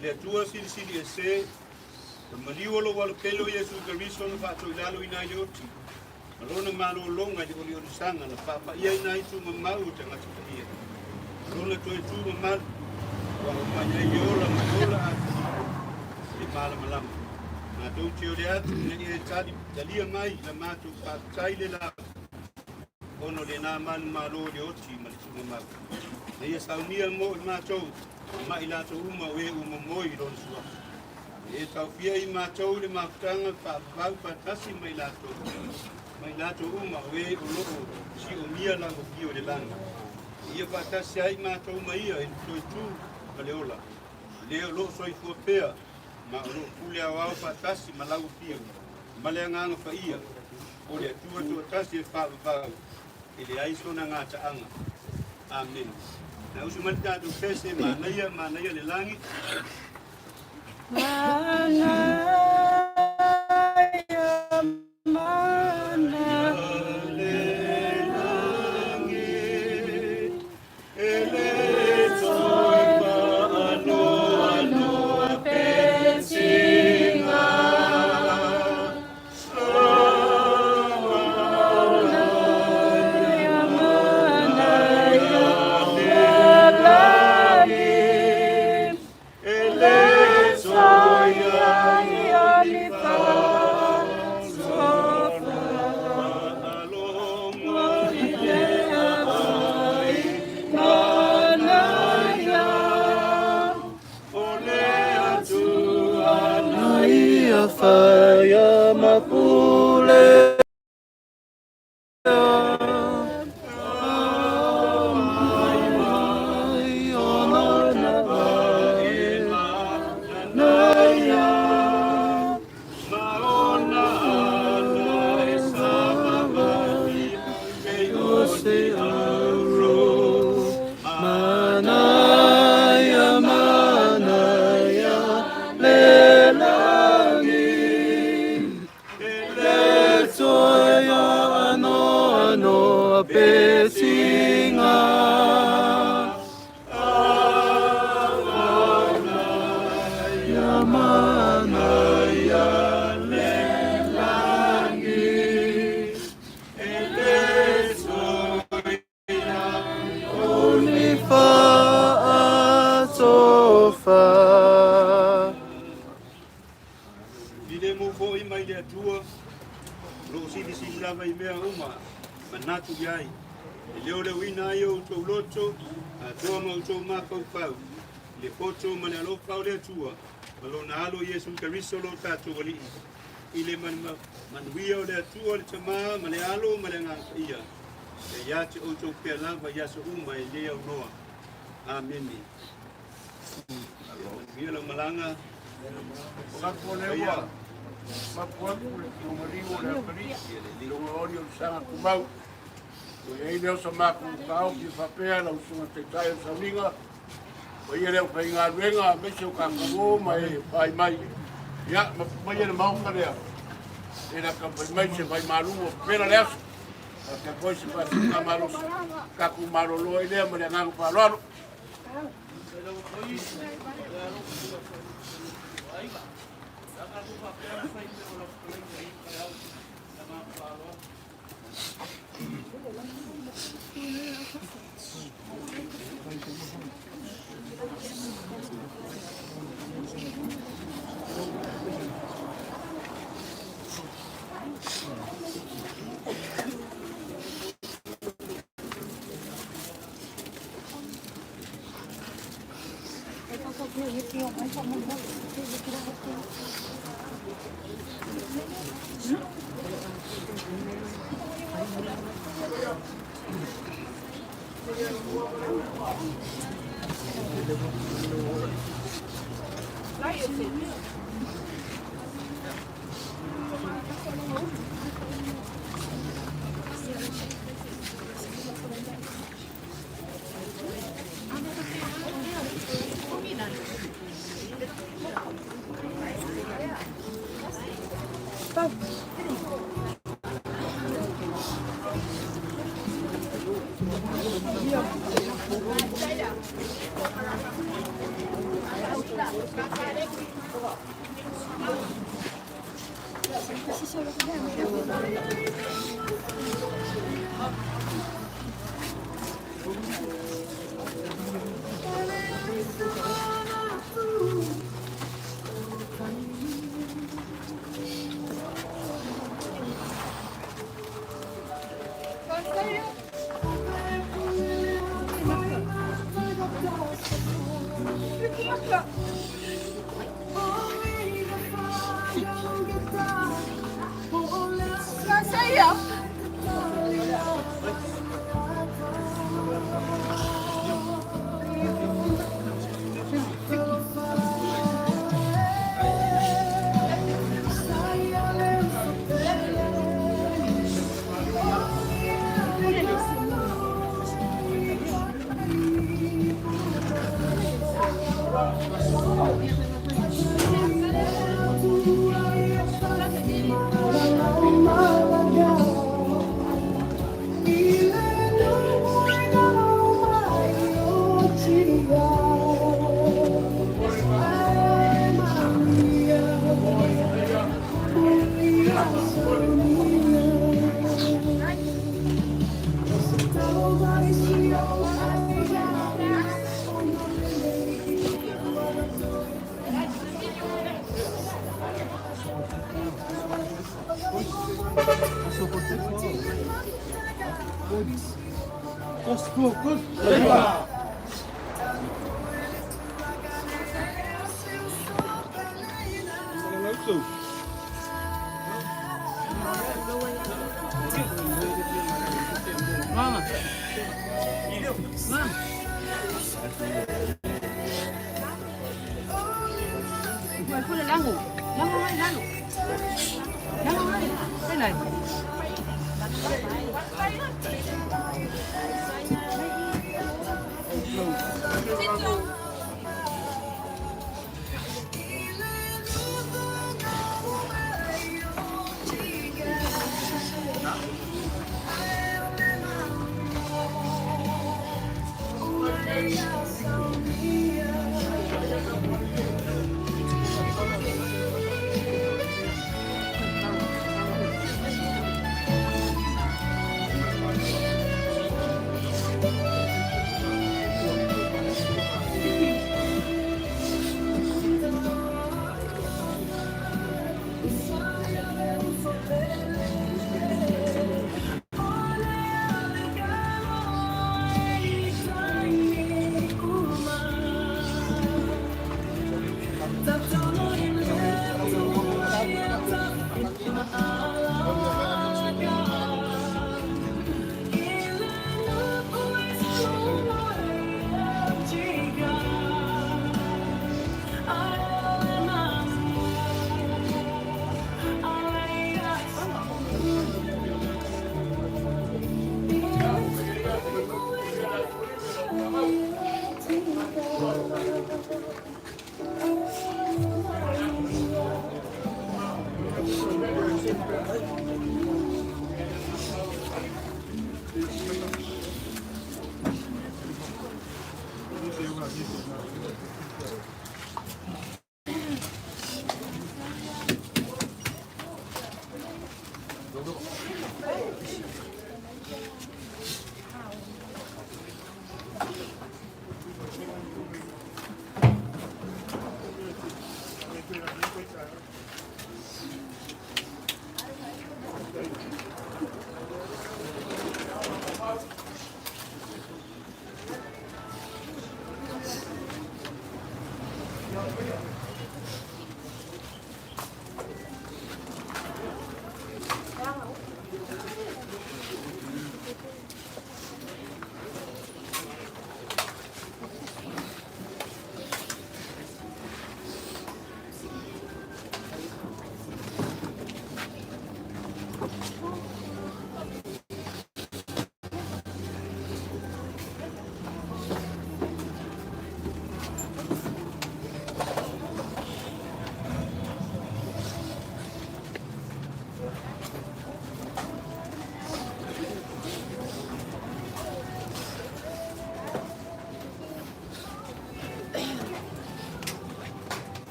Le tua sili e se, maniwa lo walo kelo Yesu Keriso na whato i lalo i nai le oti. Malona malo longa i oli o sanga na whapa ia i nai tu mamau te ngati kia. Malona toi tu mamau, wa umanya i ola maola atu, i mala malama. Nga tau te ore atu, nani e talia mai la matu whatai le la. Ono le nā manu malo le oti ma le tu mamau. Na ia saunia mo i mātou, mai lato uma we uma moi ron sua. E tau fia i mātou le mafutanga whaafau patasi mai lato. Mai lato uma we o loko si o mia lango pio le langa. Ia patasi ai mātou mai ia in toi tū ka le ola. Leo lo soi fua pea, ma o lo pule au au patasi ma lango pio. Ma le anganga wha ia, o le atua tua tasi e whaafau. E le aiso na ngata anga. Amen. Na usu malita tu pese manaya le langi. Faya mapule manatu yai. Leo le wina yo to loto, tono to mako pau. Le foto mane alo pau le tua. Malona alo Yesu Keriso lo tatu wali. Ile manuia le tua le tama mane alo mane ia. Le yati o to pe lava yaso uma ile o noa. Amen. Ia la malanga. Kapolewa. Mapuan kule kumariwo le kari. Lunga ori o sanga kumau. O ia leo sa maku kau ki whapea na usunga te tai o sauninga. O ia leo whai ngā ruenga mese o kakango mai pai mai. Ia, mai ia na maunga lea. E na ka pai mai se vai marungo pera lea. Ka koi se pa ka maro. Ka ku maro loa lea ma le ngangu whalaro.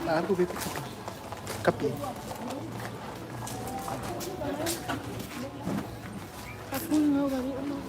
Aku bebek kapi. Aku nggak balik rumah.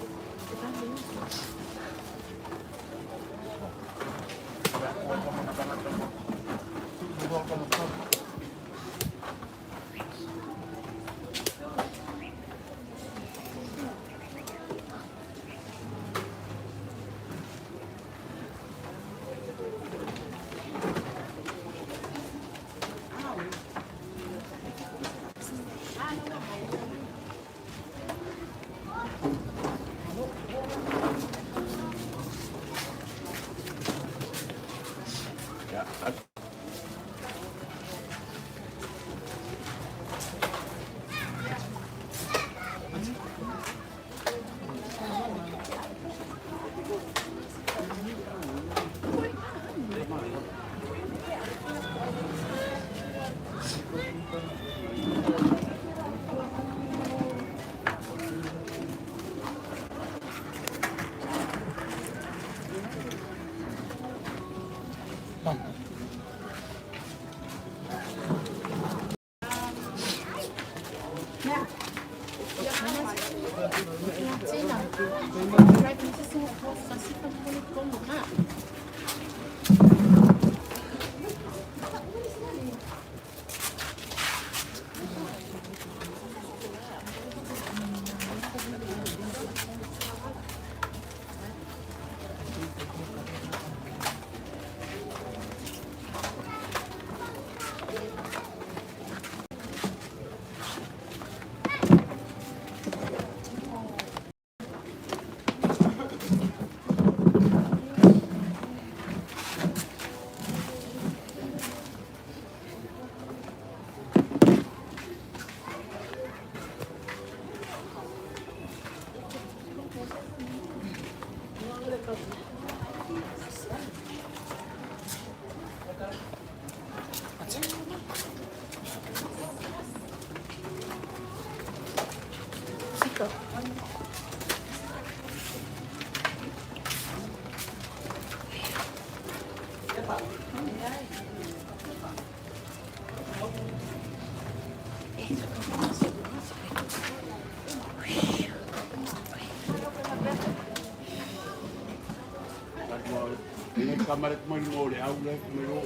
Kamar mai more au le mai o.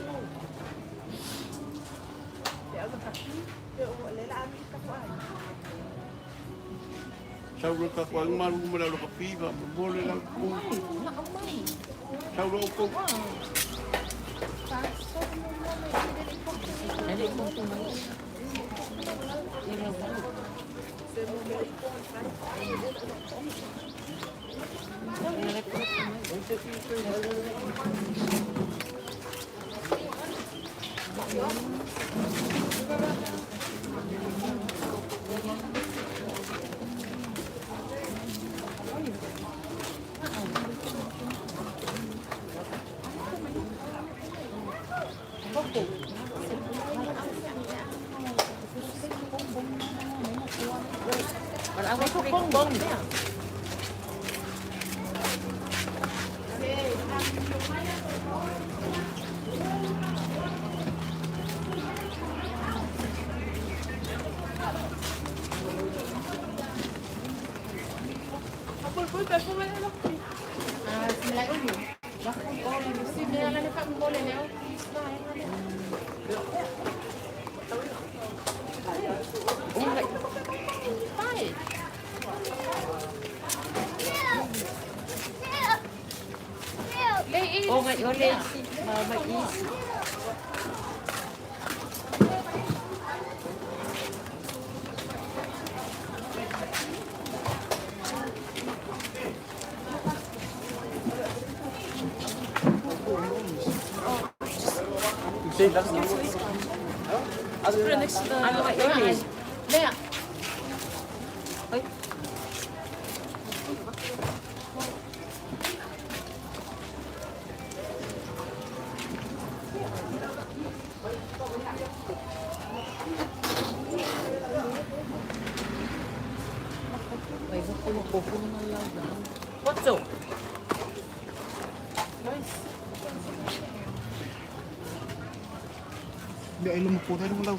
Sauro ka kwa malu mala lo ka piva, bole la ku. Sauro ko. Hindi ay lumako tayo ng law.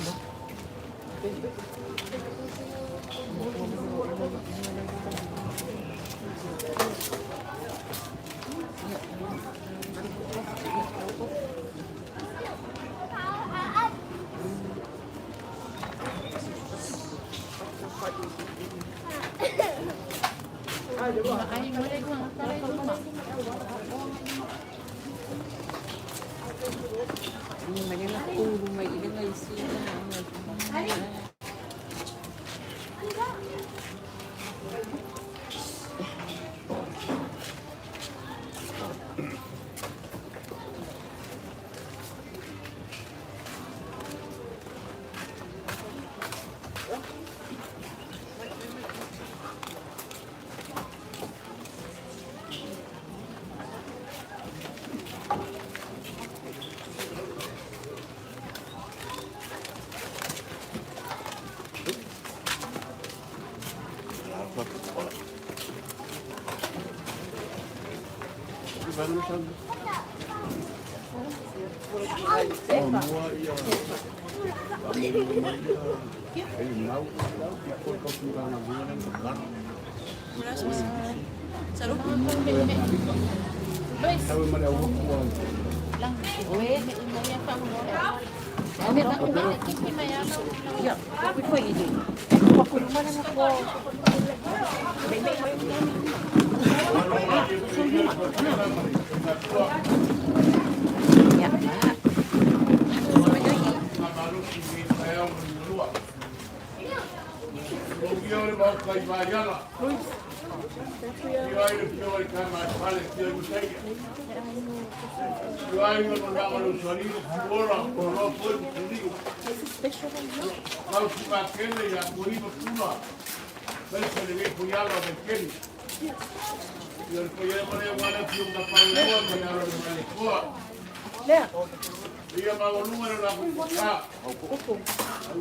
Ia mau número la kuka.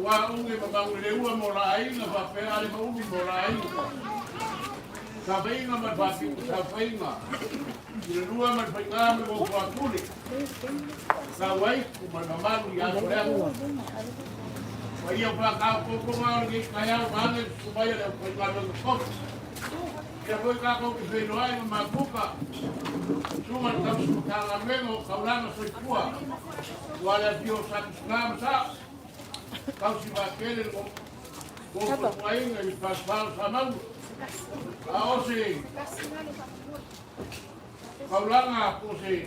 Wa unge mabangu le ua mora ainga fa pe ale mau unge mora ainga. Ka veinga ma fa ki ka veinga. Ile rua ma fa nga me mo fa kuli. Sa wai ku ma mamangu ya le. Wa ia fa ka ko ko ma ngi ka ya ma ngi ku ba ya le ko ma no ko. Ia foi ka ko ki vei no ai ma kuka. Cuma estamos cada vez hablando soy cua. Wala dio sa ngam sa. kausi makele ko painga i pasal sama ose kaulanga ose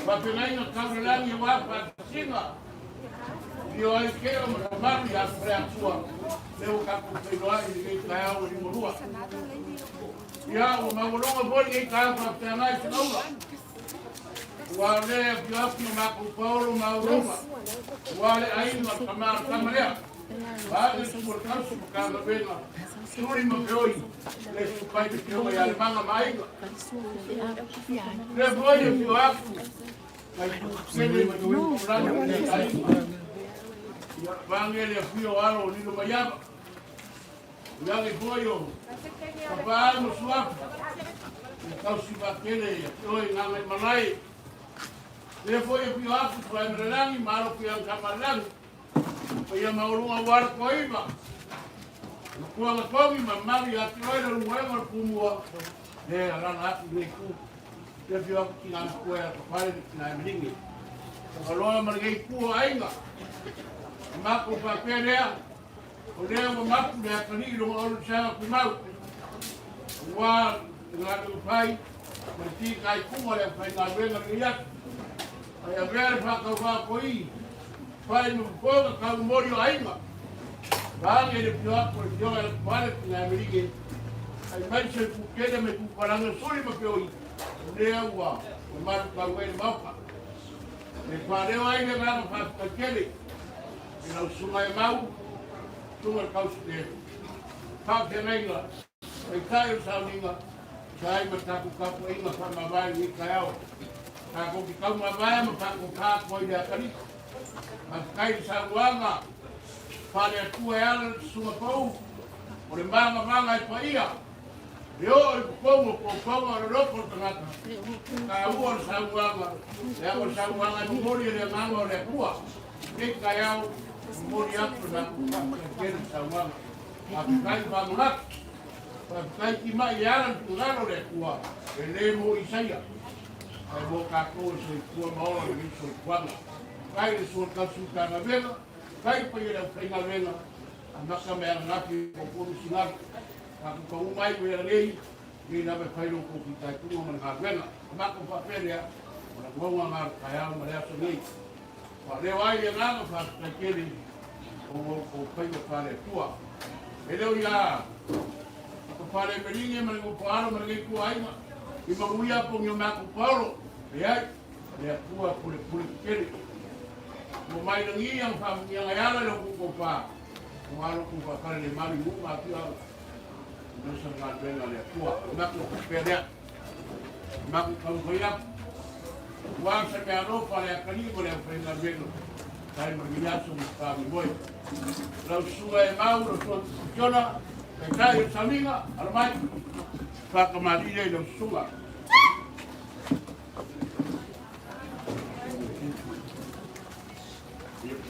papengainga kaulangi wapa singa io ai keo mari a preatua leo kapu peloa i kaya o limurua ia o maulonga boli i kaya pa pengai sinaula wale piapi maku Paulo maulonga wale ainga kamalea Vale sumur kausu kama venga suri mapeoi le supai de kio ya manga maiga le voglio più afu kai sele ma dove comprare le ai vangele più alo ni lo mayaba ya le voglio papà no suafu kausu bakele oi ngame malai le voglio più afu para melangi malo più kamalang ia maurunga war koiva kua la kongi mamari ati oira luenga kumua e ala ati le ku te fio ki nga kua to pare na mlingi aloa margei ku ainga mako pa perea o le mo mako le akani ro o sa ku mau wa nga do pai ma ti kai ku mo le pai na venga ria ai avere fa ka va koi pai no poga ka morio ainga va ele pior por Dios el padre na amerigue ai mais se ku queda me ku paranga soli ma poi le agua o mar ka wen mapa e pare ai le va fa kele e no suma e mau suma ka uste pa de negra e kai o sauninga sai ma ta ku ka po inga fa ma vai ni kaiao ka ko ki ka ma vai ma pa ku ka ko ile akali mas kai saluanga pale atua ela suma pou o le manga e paia yo e como ro ro tangata ka uo saluanga e o saluanga ni mori le manga le pua ke kaiao mori atu na ke saluanga a kai va mona kai ki mai ala tu gano le pua e le mo isaia e mo ka ko se pua mo ni so kwanga kai le so ka su ka na vela kai pa ile ka vela andaka me na ki ko ko singa ka ko mai we le ni na be kai lo ko ki kai tu mo na vela ma ko pa peria na ko ma ma ka ya ma ya so ni pa le wai le na fa ka kiri ko pai pa le tua ele ya ko pa le melinge ma ko pa ma le ku ai ma i ma uia po nyo ma ko Paulo e ai le tua por kiri mo mai ngi yang fa yang ayala lo ko pa mo alo ko pa kale mali mo ma ti a no sa ga bela le tua ma ko peria ma ko ya wa sa ka ro pa le kali mo le prenda belo dai mo ya so mo pa mi boy la sua e mauro so jona e kai saminga al mai pa ka mali le lo sua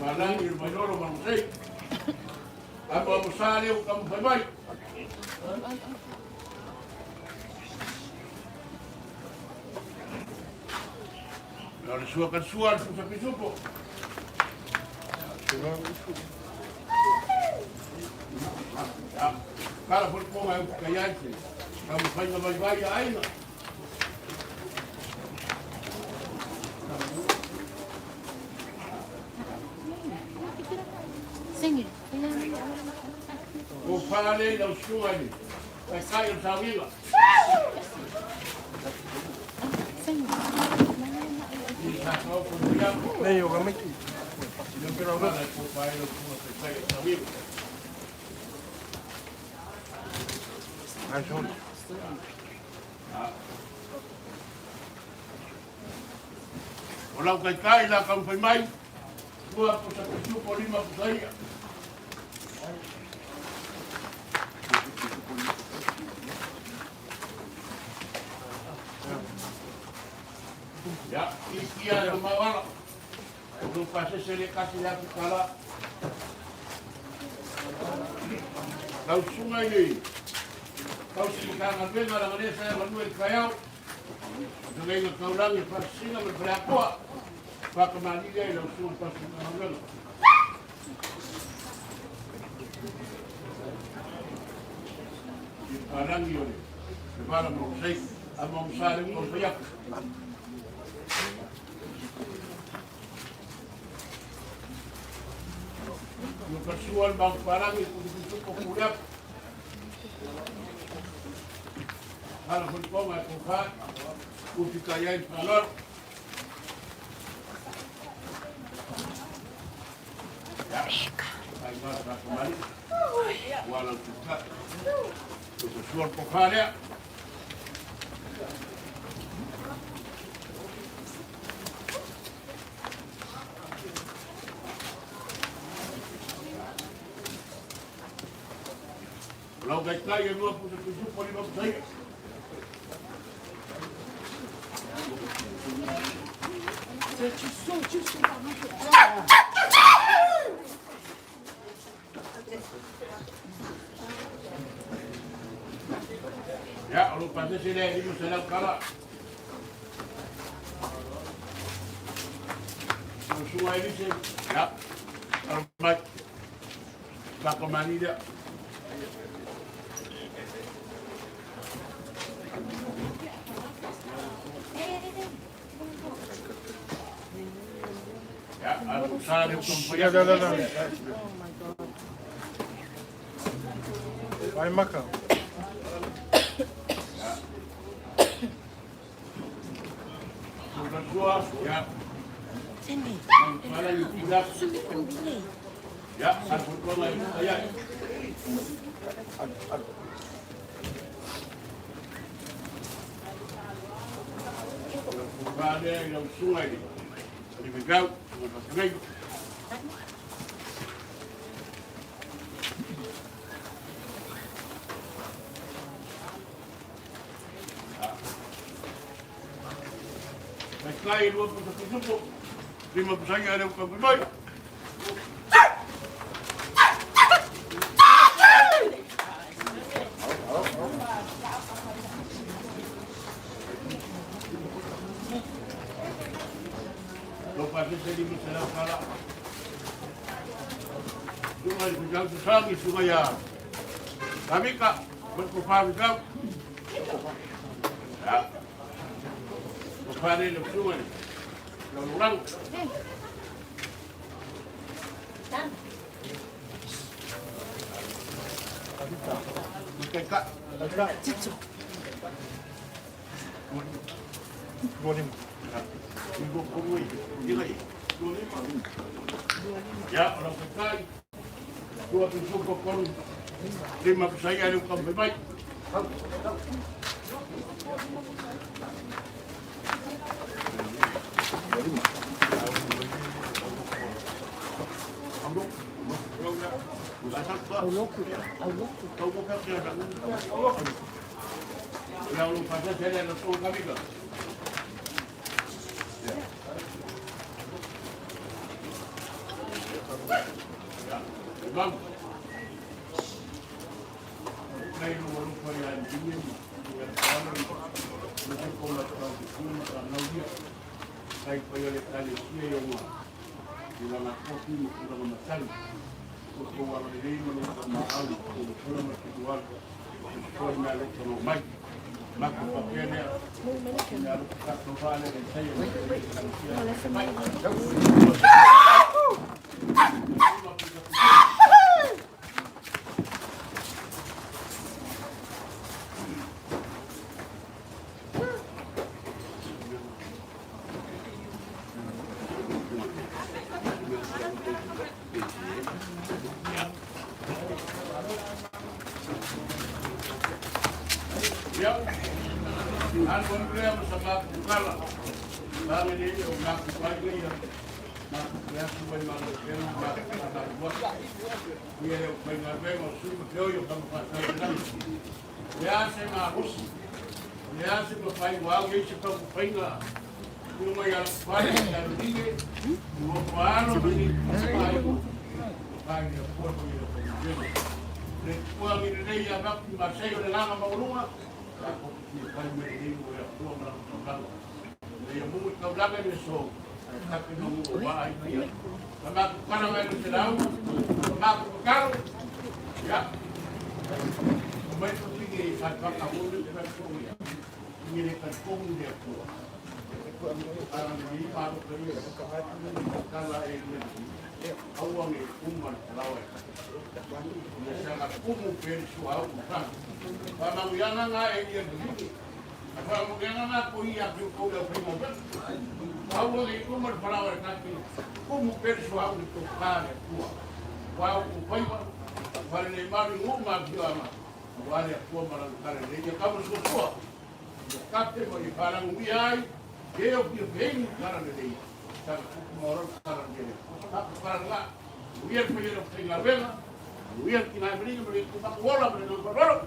Malang il manoro mansei. Ako abusali o kamu bye-bye. Lalu suakan suar supo. Kalau pun kau mahu kaya sih, kamu kaya bye-bye aina. O paralelo da sua ali. Vai sair o salviva. Meio, como é que? Não quero nada com o pai da sua, vai sair o salviva. Ajuda. Olá o cai lá como foi mais. Boa puta que por lima pusaia. Ya, iki ada mawala. Não passa se ele casar com ela. Kau sungai ni. Kau suka ngambil mana-mana saya manuel kayau. Dengan kau lagi pasina berberapa. Pak kemana dia yang sungai pasina ngambil. marangi o le. Se wala mo sei, a mo sare mo pia. Yo kasual bang parangi ku ko kurap. Halo pun ko ma ko ka ku dikayain palor. Ya. Ay ba kembali. Walau kita kasual ko ka ya. Kalau baik lagi 27 poin saya. Ya, lupa di sini ini sedang kalah. Sungai ini sih, ya, terbaik. Tak kemana dia. Ya, aku salah Ya, dah. Vai makan. Sudah tua, ya. Cindy. Mana yang tidak? Ya, aku kau lagi saya. Ada yang sungai ni, di Megau, sungai. Baiklah, 27 lima pesannya ada bukan berbaik. Lepas itu saya dimasalah kalah. Sungai berjalan sesami sungai ya. Kami kak berkufar kau. Ya. Kufar ini sungai. Lalu orang. Bukan kak. Cicu. Boleh. Ibu kumui, gila ini. Ya, orang sekali. 27 pokok 5 saya ada bukan berbaik. Yang lupa saya ada tuh kami ke. Bang, saya mau lupa yang ini, yang kalau mungkin kalau terlalu tinggi karena dia, saya perlu kali dia yang bilang aku ini sudah memasang, untuk orang ini menurut mahal, untuk orang berkejual, untuk orang yang baik, maka pakaiannya, yang tak kembali dan saya ya, aku beliau bersama Bukala. Kami ini orang keluarga yang ya semua manusia yang buat dia yang pengen masuk ke yang kamu pasang ya saya harus ya saya berpaling wow ini kita pengen cuma yang paling yang ini mau baru ini paling kuat ini uang ini ya bak masih ada lama mau rumah aku paling ini ya tua melakukan dia mau kau belakang besok tapi nunggu baik dia. Kalau karena mereka tahu, kalau kau ya, mai tu pingi ka ka mo ni ka ko ya. Ni le ka ko ni de ko. Ara ni pa ro ko ni ka la e ni. Awang e kuman lawe. Ni sa ka kumu pe su au ka. Pa ma yana nga e ni. Pa mo yana na ko ya ko ya primo. Awang e kuman lawe ka ki. Kumu pe su au to ka ne tua. Wa ku pai wa ni ma ni mo ma bi ama. Wa le ko ma ka le ni ka mo su tua. Ka te mo ni para ngi ai. Ke o ki vem para ni. Ka mo ro para ni. Para lá, o ia pegar o que na vela, o ia que na briga, mas o que bola, mas não parou.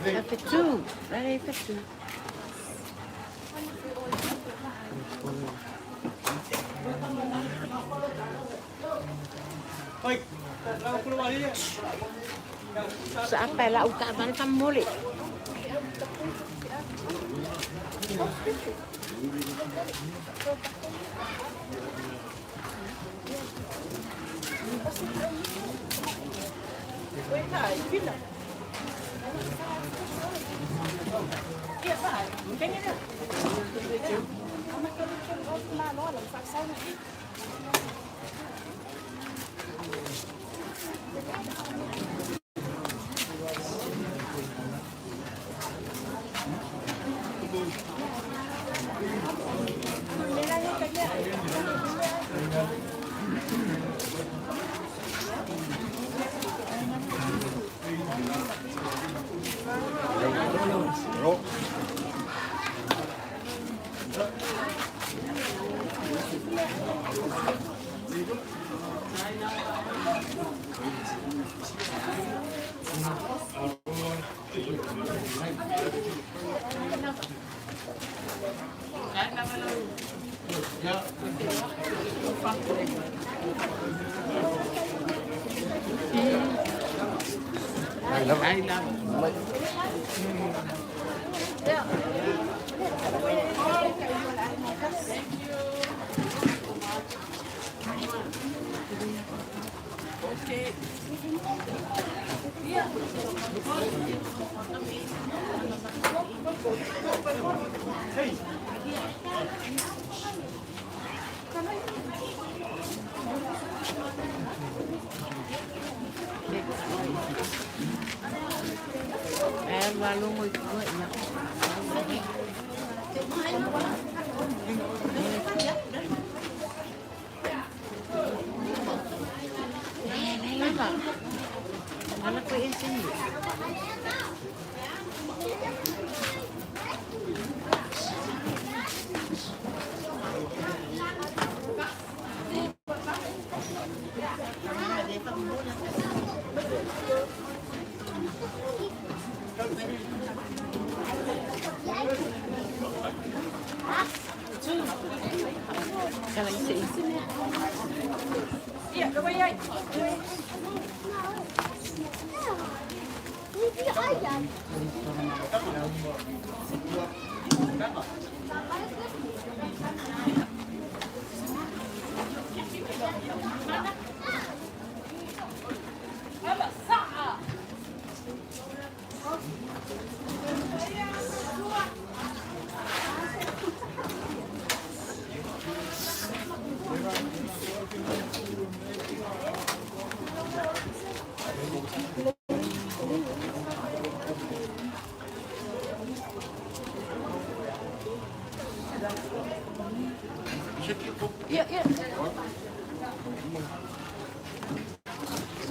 Efetu, very efetu. Sampai lah ukat mana kamu boleh.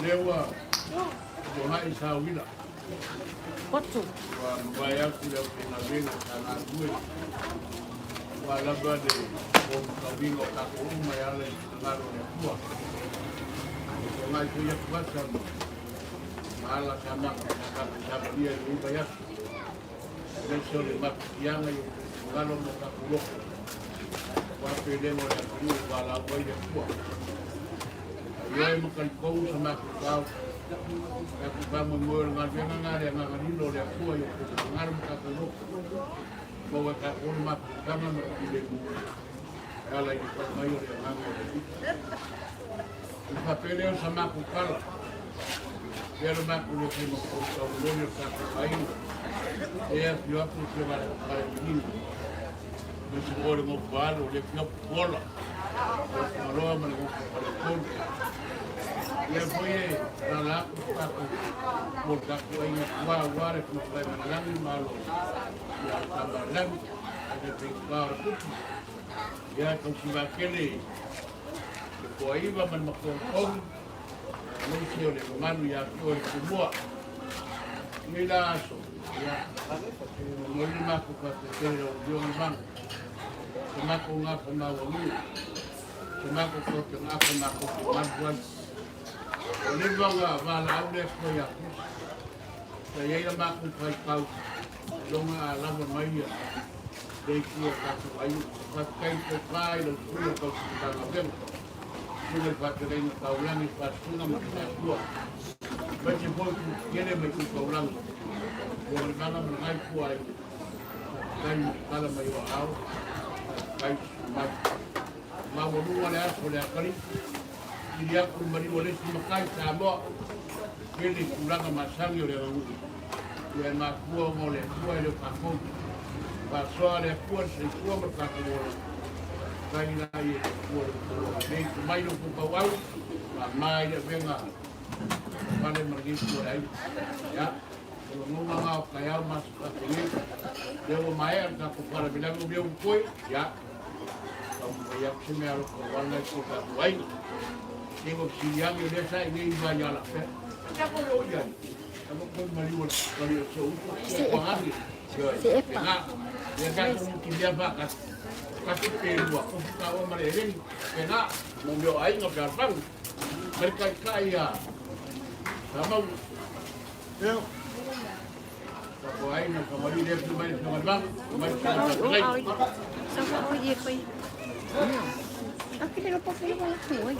Lewa, Johai Sawila. Kotu. Wa mbaya kule kuna vile sana kule. Wa labda de kabingo kakuma yale ngaro ya kuwa. Kwa hiyo kupata mahala kama kabia ni mbaya. Mesho le makiana yo ngalo mkakulo. Wa pele mo ya kuwa wala boya kuwa. Yo mkalikou sama kau. Aku kamu mul ngadeng ngadeng ngadilo le kuwa yo ngar mkakulo. Bawa kakun mak kama mkile. Ala ni kwa mayo ya ngango. Papele sama kukala. Pero más que lo que nos costó, lo que está cayendo, es yo puse para el niño. No se puede mostrar, le dio cola, lo aroma, le gusta para el coche. Y después, la porque hay guaguares que traen la malo, y hasta la lámpara, hay que pensar, ya con si va a querer, que ahí va a mandar Lucio le mando ya todo el fútbol. Mira eso, ya. No es más que para hacer yo mi mano. Se me ha con una forma bonita. Se me ha con una forma más buena. Con el vaga va a la aula estoy aquí. Se llega más con el pau. Lo más a la mayoría. De aquí a su país. Para que se trae los suyos con su cargadero. Sudah pakai ini kaulang ini pasuna macam dua. Macam pun kena macam kaulang. Orang mana mengenai kuai. Kan kalau mayu awal, kan mat. Mamunua le aso le akari. Ili aku mari wale simakai Samoa. Kili kulanga masangi ole wangu. Ia makua mo le kua le kako. Pasoa le kua se kua mo kako mo. Kai na ia kua le kua. Nei kumai no kupawau. Mai le venga. Pale margi kua ai. Ya. Nunga ngau kaya mas kakini. Dewa mai ar kako para bilang ubiau koi. Ya. Yang semua orang itu tak baik. Tengok siang ini saya ini banyak lah. Apa lo jadi? Apa pun melihat kalau seutuh panggil. Siapa? Dia kan mungkin dia bakat. Kasih peluang. Kalau mereka ini kena mungkin aing berapa? Mereka kaya. Sama. Kalau aing kembali dia kembali sama bang. Kembali sama bang. Sao gì vậy? Cái này nó có cái này tuổi.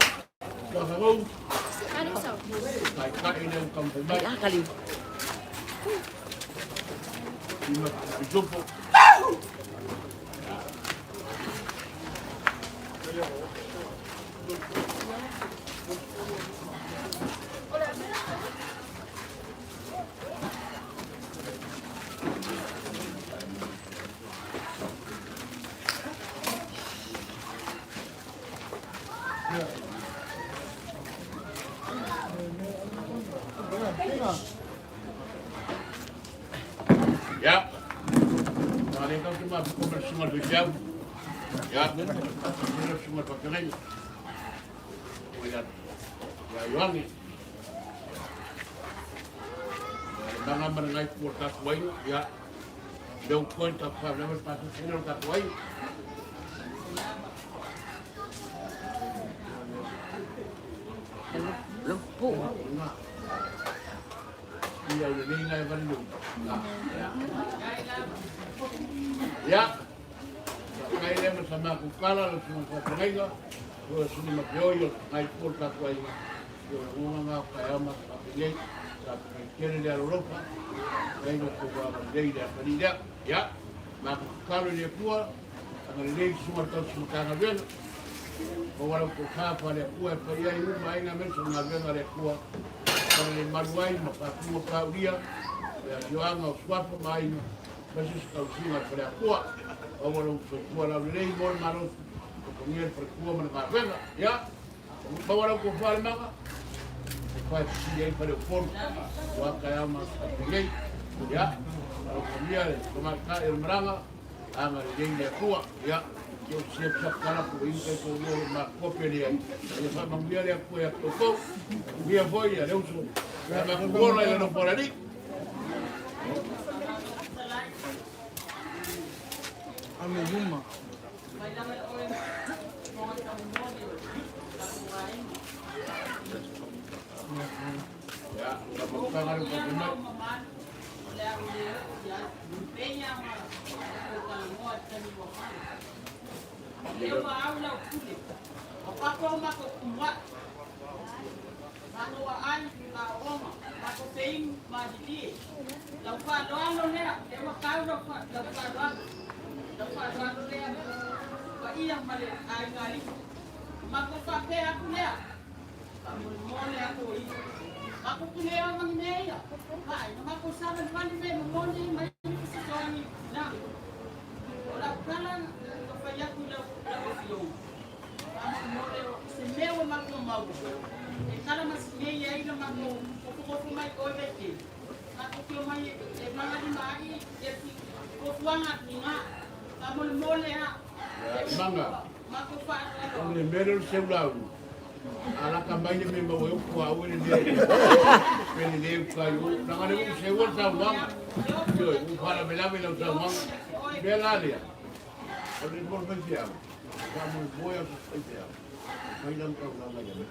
Đó phải không? Cái này sao? Tại cái này cầm phải bay. Cái gì? Nhưng mà phải giúp không? Ya, mereka cuma komersial beliau. Ya, komersial pakai. Lihat, ya Yohani. Jangan mengenai kuota kuai, ya. Dong kuai tak apa, lepas pasal sini tak kuai. Lumpuh. Iya, ini ngai bandung. Ya. Ngai dia bersama aku kala semua keluarga. Terus ini makyoyo ngai pur kakuai. Yo ngomong kaya mas apilay sa kiri di Europa. Ngai ko ba bandai dia kanida. Ya. Makalo dia kuat. Ang nilay semua tahu semua kangen. Bawa ko kapa dia kuat. Kaya ini main ngamen semua ngamen dia kuat. Para le maruai makatua kauria ya joanga swapo mai kasi kausinga para kuwa awalo kuwa la lei mon maro ko ngiel per kuwa man ka venga ya bawala ko fal manga fa si ei para o for wa kaya mas lei ya ko ngiel ko marka el mranga anga lei le kuwa ya yo siap kala ko inka ko no ma kopelia ya fa mangia le ko ya ko dia foi ya leuso ya ma ko la no por ali Ame Yuma. ya ma ko ngalo ko ma Leo maula kule. Opako mako kumwa. Mako wa ai na Roma. Mako teim madili. La fa doano ne, e wa kaulo fa, la fa doano. La fa doano ne. Wa ia male ai ngali. Mako fa pe aku ne. Kamu mole aku i. Mako kule o mangineya. Hai, mako saben pandi me mone mai kisoni na. Ola kala ya kula yo amore se mewa mako mau e kala mas me ya ina mako ko mai ko beti ako ko mai e manga di mai e ko fuanga tinga amol mole ha manga mako fa on mero celular ala kambaye me mo yo ko awere de pele de ko yo nangale ko se won sa wa yo ko fala bela bela sa wa bela dia Oleh bol spesial, kamu boya spesial. Kailan kau nama jadi?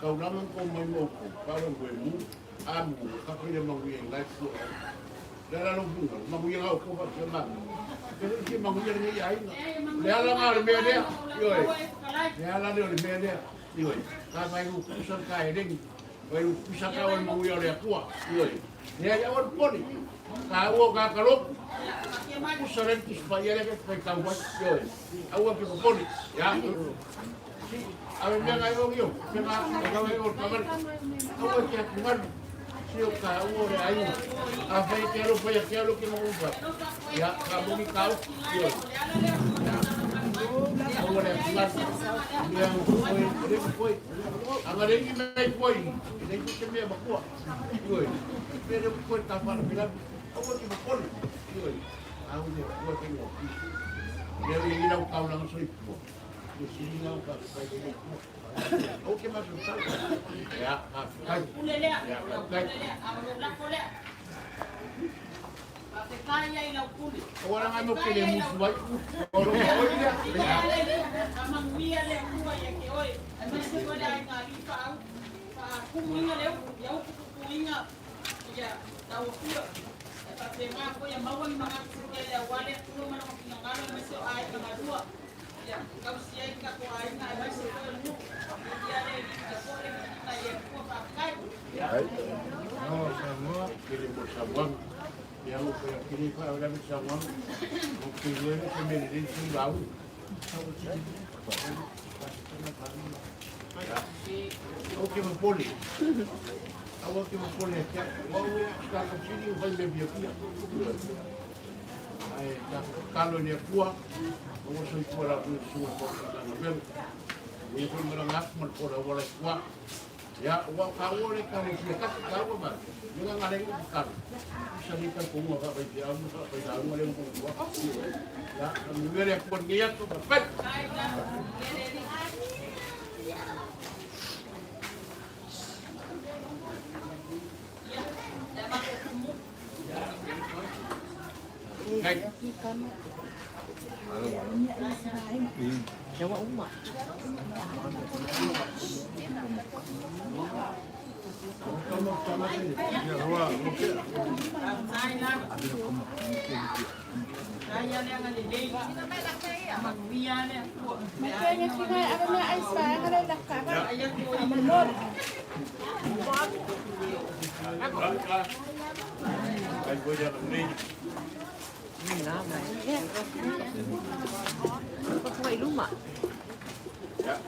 Kau nama kau main moko, kalau gue mu, amu, kau dia mau yang lain tu. Dalam bunga, mau yang aku buat semang. Jadi si mau yang ni aing. Dia lah ngal media, yoi. Dia lah dia media, yoi. Kau main pusat kaya ding, main pusat kau mau yang dia kuat, yoi. Dia jawab poni. Kau kalau Usaran tu supaya dia kan kawan yo. Awak pergi polis, ya. Awak jangan ayo yo. Jangan awak yo kamar. Awak jangan kamar. Sio kau orang ayu. Apa yang kau que mau ubah. Ya, kamu ni kau yo. Awak yang kamar. Yang foi. Agora ele vai foi. Ele tu também bakua. Yo. Pero foi kamar bilang awak que polis. Yo. Aku ni buat tengok. Dia bilang kau lang selipu. Di sini kau pakai ni. Okey masuk sana. Ya, pakai. Ya, pakai. Orang anu pilih musuh baik. Orang baik dia. Ya. Amang mia le kuwa yake oi. Amesi wala ngali pa au. Pa kuminga le ya kuminga. Ya, tahu pia. Tapi aku yang bawa ni mga sekali wale kulo mana pinangalo mesio ay kamadua. Ya, kau siya ka ko ay na ay sa ko. Ya le ka ko le na ya ko pa kai. Oh, semua pilih bersama. Yang pilih pa orang bersama. Mungkin dia sendiri sendiri. Okey, berpoli. Awak que boleh ya. Mau kita ke sini boleh biar dia. Kalau dia kuat, mau saya kuat aku semua orang ambil. Ini pun merengat merpora boleh kuat. Ya, awak kau ni kalau sihat kau apa? Jangan ada yang bukan. Sediakan semua apa dia, apa dia mau yang kuat. Ya, ambil yang kuat dia tu perfect. Baik. Jawa umat. Makanya kita ada na ice ba? Ada dakar. Amunod. Baik boleh ni. Lama ya. Pakai rumah. Ya.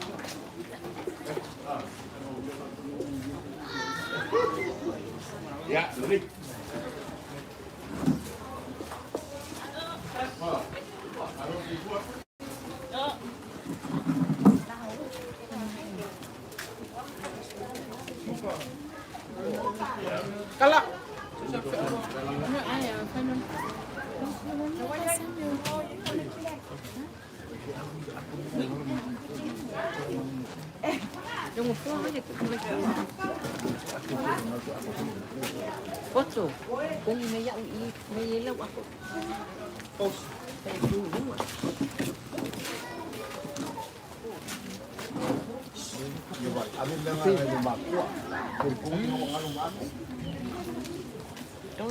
Ya, lebih. Kalau dibuat. Kalak. Yung pulang aja ke foto. Kung may ilaw ako. Post. Kaya dulu. Abis lang nga yung bakwa. Kung ano. Yung